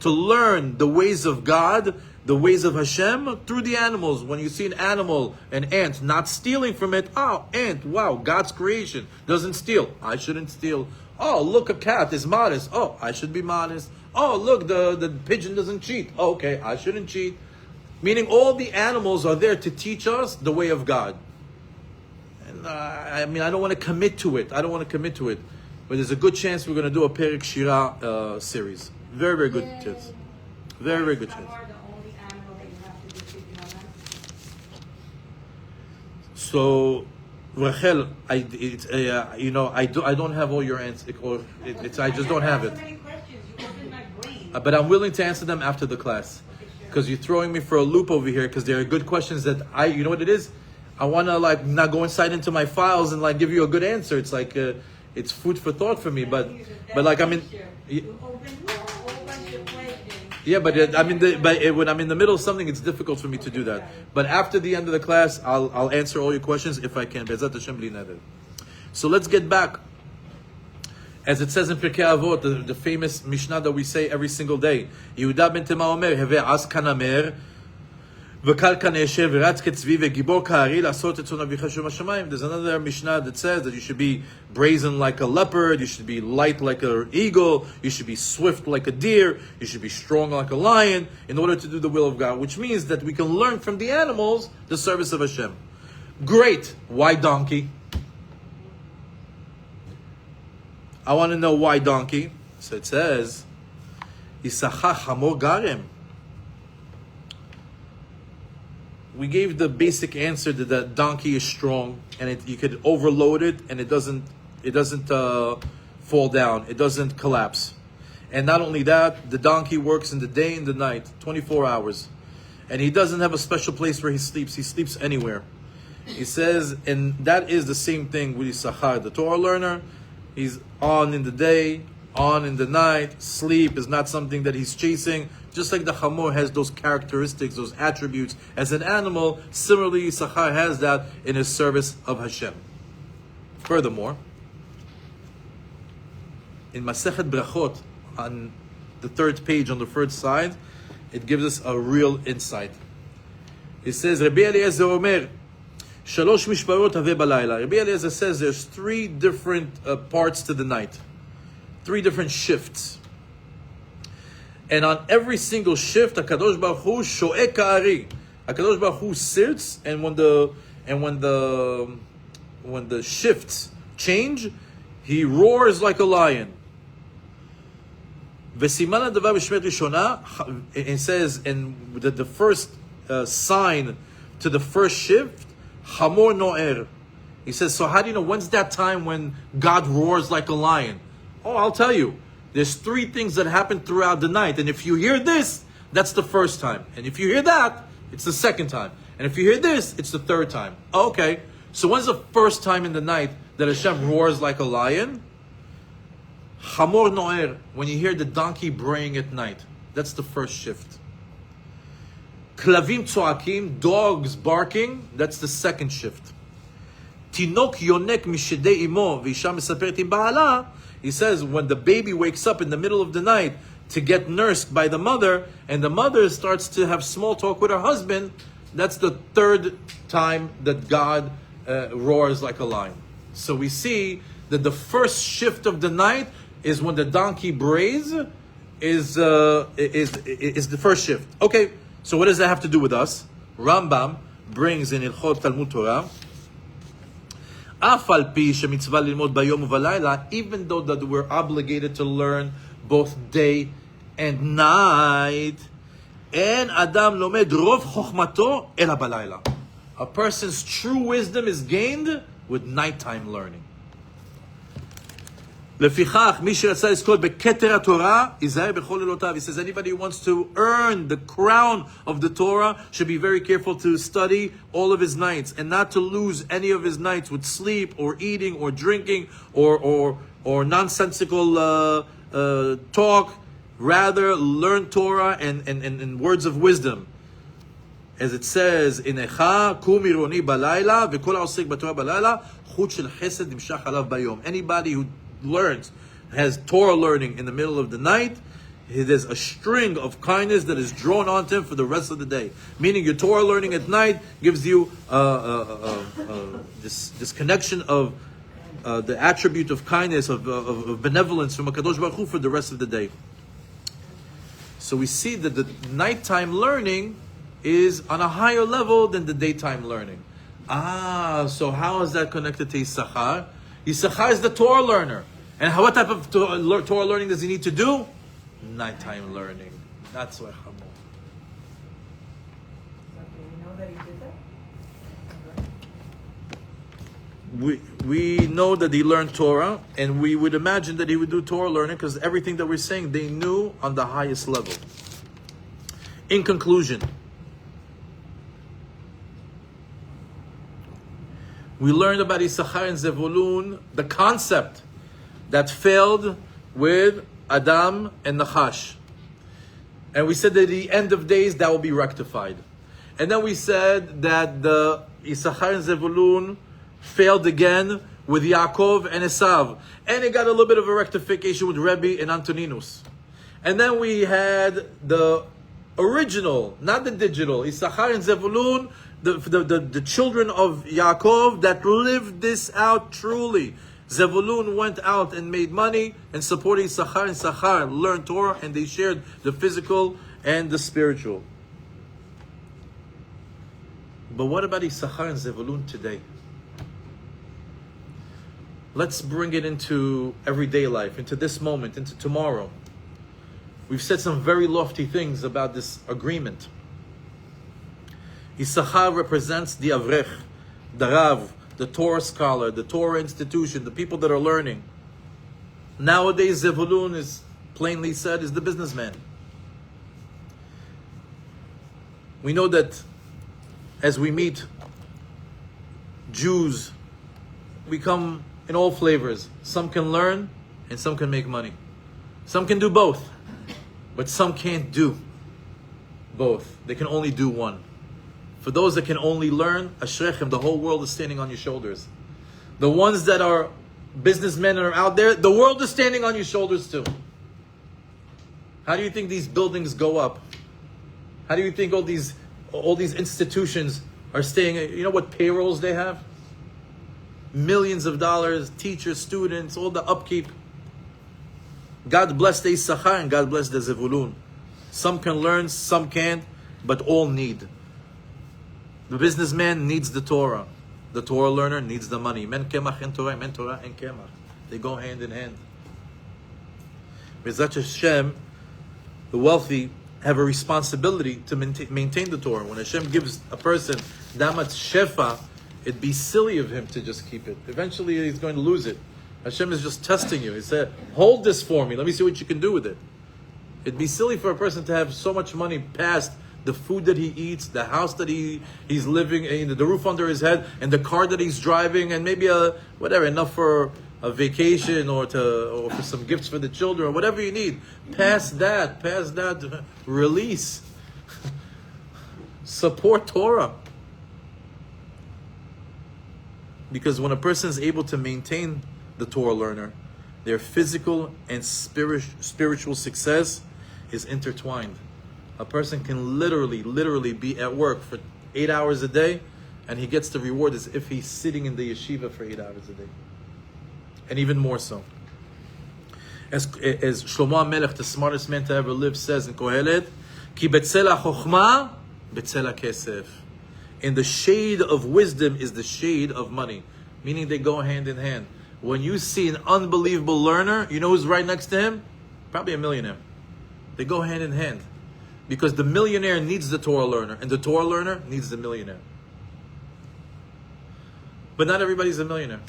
learn the ways of God the ways of Hashem through the animals. When you see an animal, an ant, not stealing from it, oh, ant, wow, God's creation, doesn't steal. I shouldn't steal. Oh, look, a cat is modest. Oh, I should be modest. Oh, look, the pigeon doesn't cheat. Oh, okay, I shouldn't cheat. Meaning all the animals are there to teach us the way of God. And I don't want to commit to it. But there's a good chance we're going to do a Perek Shira series. Very, very good chance. Very, very good chance. Chamor the only animal that you have to do keeping on that? So, Rachel, I don't have all your answers, I just don't have it. So many questions, you opened my brain. But I'm willing to answer them after the class, because you're throwing me for a loop over here. Because there are good questions that you know what it is. I want to not go into my files and give you a good answer. It's it's food for thought for me. But I'm in. You opened a whole bunch of questions. Yeah, but when I'm in the middle of something, it's difficult for me to do that. But after the end of the class, I'll answer all your questions if I can. Be'ezrat Hashem bli neder. So let's get back. As it says in Pirkei Avot, the famous Mishnah that we say every single day, Yehuda ben Tema omer, Heve az kanamer, v'kal kaneshe, v'ratz ketzvi, v'gibor ka'ari, la'asot etzon avicha shem hashamayim. There's another Mishnah that says that you should be brazen like a leopard, you should be light like an eagle, you should be swift like a deer, you should be strong like a lion, in order to do the will of God, which means that we can learn from the animals the service of Hashem. Great. Why donkey? I want to know why donkey. So it says, Yissachar hamor garem. We gave the basic answer that the donkey is strong, and you could overload it, and it doesn't fall down, it doesn't collapse. And not only that, the donkey works in the day and the night, 24 hours, and he doesn't have a special place where he sleeps. He sleeps anywhere. He says, and that is the same thing with Yissachar, the Torah learner. He's on in the day, on in the night. Sleep is not something that he's chasing. Just like the Hamor has those characteristics, those attributes as an animal, similarly Yissachar has that in his service of Hashem. Furthermore, in Masechet Brachot, on the third page, on the first side, it gives us a real insight. It says, Rabbi Eliezer Omer, Shalosh mishparot have balayla. Rabbi Eliezer says there's three different parts to the night, three different shifts, and on every single shift, HaKadosh Baruch Hu sho'ek ka'ari. HaKadosh Baruch Hu sits, and when the shifts change, he roars like a lion. V'siman hadavar b'shmet rishona. It says, and the first sign to the first shift, Hamor Noer. He says, so how do you know when's that time when God roars like a lion? Oh, I'll tell you. There's three things that happen throughout the night. And if you hear this, that's the first time. And if you hear that, it's the second time. And if you hear this, it's the third time. Oh, okay. So when's the first time in the night that Hashem roars like a lion? Hamor Noer. When you hear the donkey braying at night. That's the first shift. Klavim tzoakim, dogs barking, that's the second shift. Tinok yonek mishedei imo v'isha mesaperet im ba'ala. He says when the baby wakes up in the middle of the night to get nursed by the mother, and the mother starts to have small talk with her husband, that's the third time that God roars like a lion. So we see that the first shift of the night is when the donkey brays, is the first shift. Okay. So what does that have to do with us? Rambam brings in Ilchot Talmud Torah, Af al pi shemitzvah lilmod bayom uvalayla, even though that we're obligated to learn both day and night, en adam lomed rov chochmato ela balayla. A person's true wisdom is gained with nighttime learning. לפיכך, מי שרצה לזכות בכתר התורה, ייזהר בכל לילותיו. He says anybody who wants to earn the crown of the Torah should be very careful to study all of his nights and not to lose any of his nights with sleep or eating or drinking or nonsensical talk. Rather, learn Torah and words of wisdom. As it says, Inecha kum ironi balayla v'kol ha'osek b'Torah balayla chut shel chesed nimshach alav bayom. Anybody who learns, has Torah learning in the middle of the night, There's a string of kindness that is drawn onto him for the rest of the day. Meaning your Torah learning at night gives you this connection of the attribute of kindness, of benevolence from HaKadosh Baruch Hu for the rest of the day. So we see that the nighttime learning is on a higher level than the daytime learning. So how is that connected to Yissachar? Yissachar is the Torah learner. And what type of Torah learning does he need to do? Nighttime learning. That's why Chamo. So do we know that he did that? We know that he learned Torah, and we would imagine that he would do Torah learning because everything that we're saying, they knew on the highest level. In conclusion, we learned about Yissachar and Zevulun, the concept that failed with Adam and Nachash. And we said that at the end of days, that will be rectified. And then we said that the Yissachar and Zevulun failed again with Yaakov and Esav. And it got a little bit of a rectification with Rebbe and Antoninus. And then we had the original, not the digital, Yissachar and Zevulun, the children of Yaakov that lived this out truly. Zevulun went out and made money and supported Yissachar, and Yissachar learned Torah, and they shared the physical and the spiritual. But what about Yissachar and Zevulun today? Let's bring it into everyday life, into this moment, into tomorrow. We've said some very lofty things about this agreement. Yissachar represents the Avrech, the Rav, the Torah scholar, the Torah institution, the people that are learning. Nowadays, Zevulun is, plainly said, is the businessman. We know that as we meet Jews, we come in all flavors. Some can learn and some can make money. Some can do both, but some can't do both. They can only do one. For those that can only learn, Ashrechem, the whole world is standing on your shoulders. The ones that are businessmen and are out there, the world is standing on your shoulders too. How do you think these buildings go up? How do you think all these institutions are staying? You know what payrolls they have? Millions of dollars, teachers, students, all the upkeep. God bless the Yissachar and God bless the Zevulun. Some can learn, some can't, but all need. The businessman needs the Torah. The Torah learner needs the money. Men kemach and Torah, men Torah and kemach. They go hand in hand. B'ezrat Hashem, the wealthy have a responsibility to maintain the Torah. When Hashem gives a person damat shefa, it'd be silly of him to just keep it. Eventually he's going to lose it. Hashem is just testing you. He said, hold this for me. Let me see what you can do with it. It'd be silly for a person to have so much money past the food that he eats, the house that he's living in, the roof under his head, and the car that he's driving, and maybe enough for a vacation or for some gifts for the children or whatever you need. Past that, release. Support Torah. Because when a person is able to maintain the Torah learner, their physical and spiritual success is intertwined. A person can literally be at work for 8 hours a day, and he gets the reward as if he's sitting in the yeshiva for 8 hours a day. And even more so. As Shlomo HaMelech, the smartest man to ever live, says in Kohelet, Ki betzela chokhmah, betzela kesef. In the shade of wisdom is the shade of money. Meaning they go hand in hand. When you see an unbelievable learner, you know who's right next to him? Probably a millionaire. They go hand in hand. Because the millionaire needs the Torah learner, and the Torah learner needs the millionaire. But not everybody's a millionaire.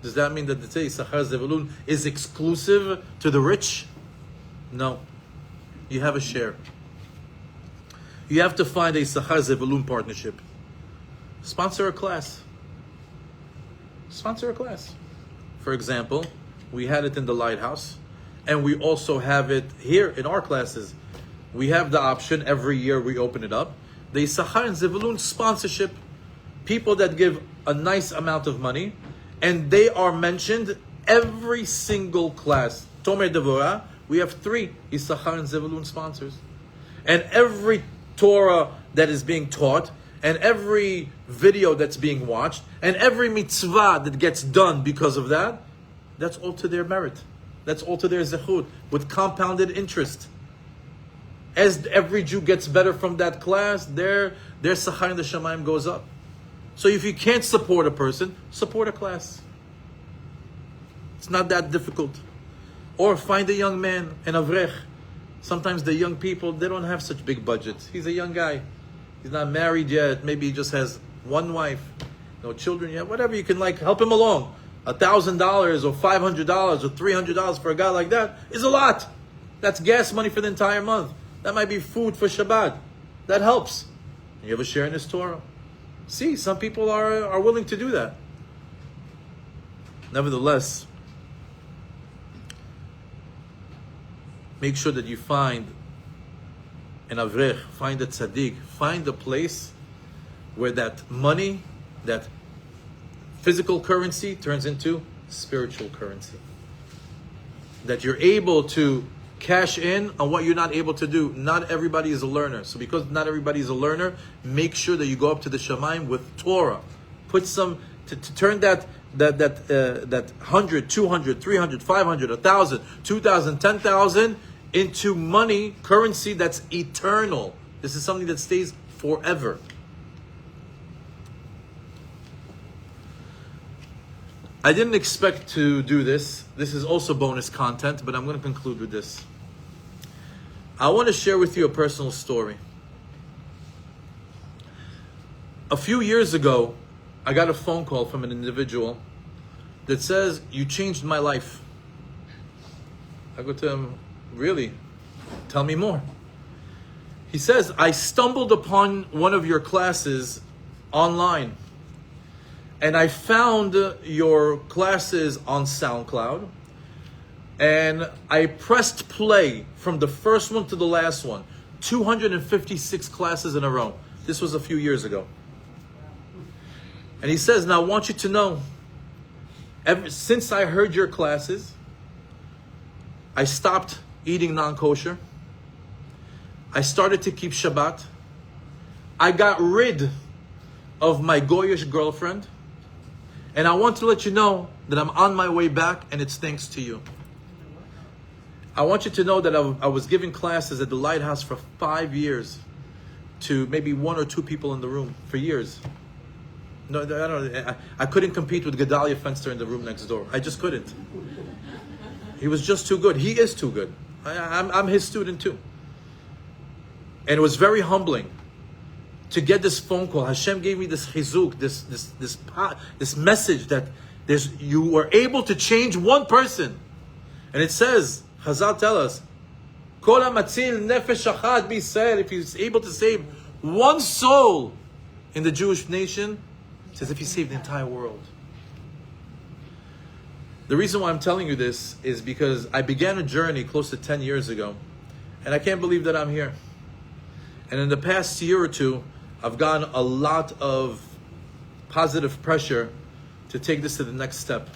Does that mean that the Yissachar Zevulun is exclusive to the rich? No. You have a share. You have to find a Yissachar Zevulun partnership. Sponsor a class. Sponsor a class. For example, we had it in the Lighthouse, and we also have it here in our classes. We have the option, every year we open it up, the Yissachar and Zevulun sponsorship. People that give a nice amount of money, and they are mentioned every single class. Tomer Devorah, We have 3 Yissachar and Zevulon sponsors. And every Torah that is being taught, and every video that's being watched, and every mitzvah that gets done because of that, that's all to their merit. That's all to their zechut, with compounded interest. As every Jew gets better from that class, their sachar in the shamayim goes up. So if you can't support a person, support a class. It's not that difficult. Or find a young man, an avrech. Sometimes the young people, they don't have such big budgets. He's a young guy. He's not married yet. Maybe he just has one wife, no children yet. Whatever, you can help him along. $1,000 or $500 or $300 for a guy like that is a lot. That's gas money for the entire month. That might be food for Shabbat. That helps. You have a share in this Torah. See, some people are willing to do that. Nevertheless, make sure that you find an avrech, find a tzaddik, find a place where that money, that physical currency turns into spiritual currency. That you're able to cash in on what you're not able to do. Not everybody is a learner. So because not everybody is a learner, make sure that you go up to the shamayim with Torah. Put some, to turn that 100, 200, 300, 500, 1,000, 2,000, 10,000 into money, currency that's eternal. This is something that stays forever. I didn't expect to do this. This is also bonus content, but I'm going to conclude with this. I want to share with you a personal story. A few years ago, I got a phone call from an individual that says, "You changed my life." I go to him, "Really? Tell me more." He says, "I stumbled upon one of your classes online. And I found your classes on SoundCloud. And I pressed play from the first one to the last one. 256 classes in a row." This was a few years ago. And he says, "Now I want you to know, ever since I heard your classes, I stopped eating non-kosher. I started to keep Shabbat. I got rid of my Goyish girlfriend. And I want to let you know that I'm on my way back, and it's thanks to you. I want you to know that I was giving classes at the Lighthouse for 5 years to maybe 1 or 2 people in the room for years. No, I couldn't compete with Gedalia Fenster in the room next door. I just couldn't. He was just too good. He is too good. I'm his student too. And it was very humbling to get this phone call. Hashem gave me this chizuk, this message that you were able to change one person. And it says, Chazal tell us, Kol hamatzil nefesh achad b'Yisrael, if he's able to save one soul in the Jewish nation, it's as if he saved the entire world. The reason why I'm telling you this is because I began a journey close to 10 years ago, and I can't believe that I'm here. And in the past year or two, I've gotten a lot of positive pressure to take this to the next step.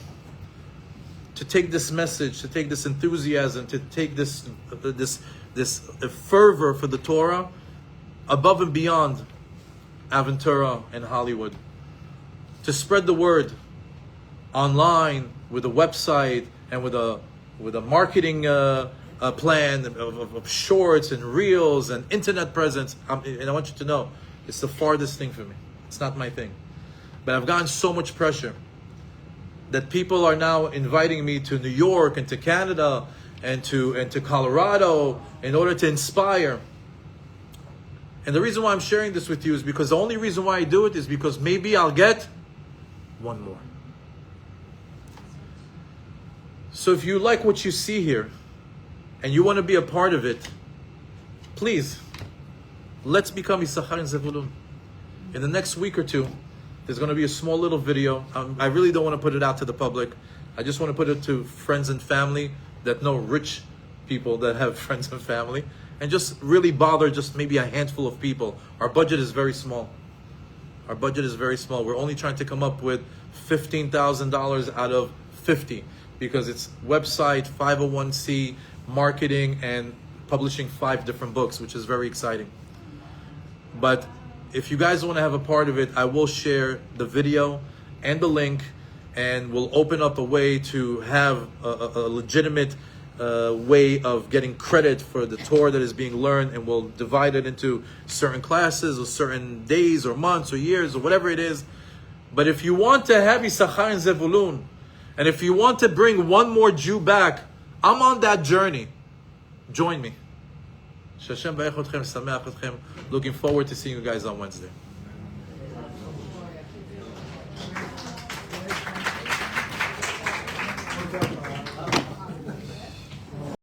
To take this message, to take this enthusiasm, to take this fervor for the Torah above and beyond Aventura and Hollywood. To spread the word online with a website and with a marketing plan of shorts and reels and internet presence. And I want you to know, it's the farthest thing for me. It's not my thing. But I've gotten so much pressure that people are now inviting me to New York and to Canada and to Colorado in order to inspire. And the reason why I'm sharing this with you is because the only reason why I do it is because maybe I'll get one more. So if you like what you see here and you want to be a part of it, please, let's become Yissachar and Zevulon. In the next week or two, there's going to be a small little video. I really don't want to put it out to the public. I just want to put it to friends and family that know rich people that have friends and family. And just really bother just maybe a handful of people. Our budget is very small. Our budget is very small. We're only trying to come up with $15,000 out of 50. Because it's website, 501c, marketing and publishing 5 different books, which is very exciting. But if you guys want to have a part of it, I will share the video and the link, and we'll open up a way to have a legitimate way of getting credit for the Torah that is being learned, and we'll divide it into certain classes or certain days or months or years or whatever it is. But if you want to have Yissachar and Zevulon, and if you want to bring one more Jew back, I'm on that journey. Join me. Shashem Vayechi Sharone Lankry. Looking forward to seeing you guys on Wednesday.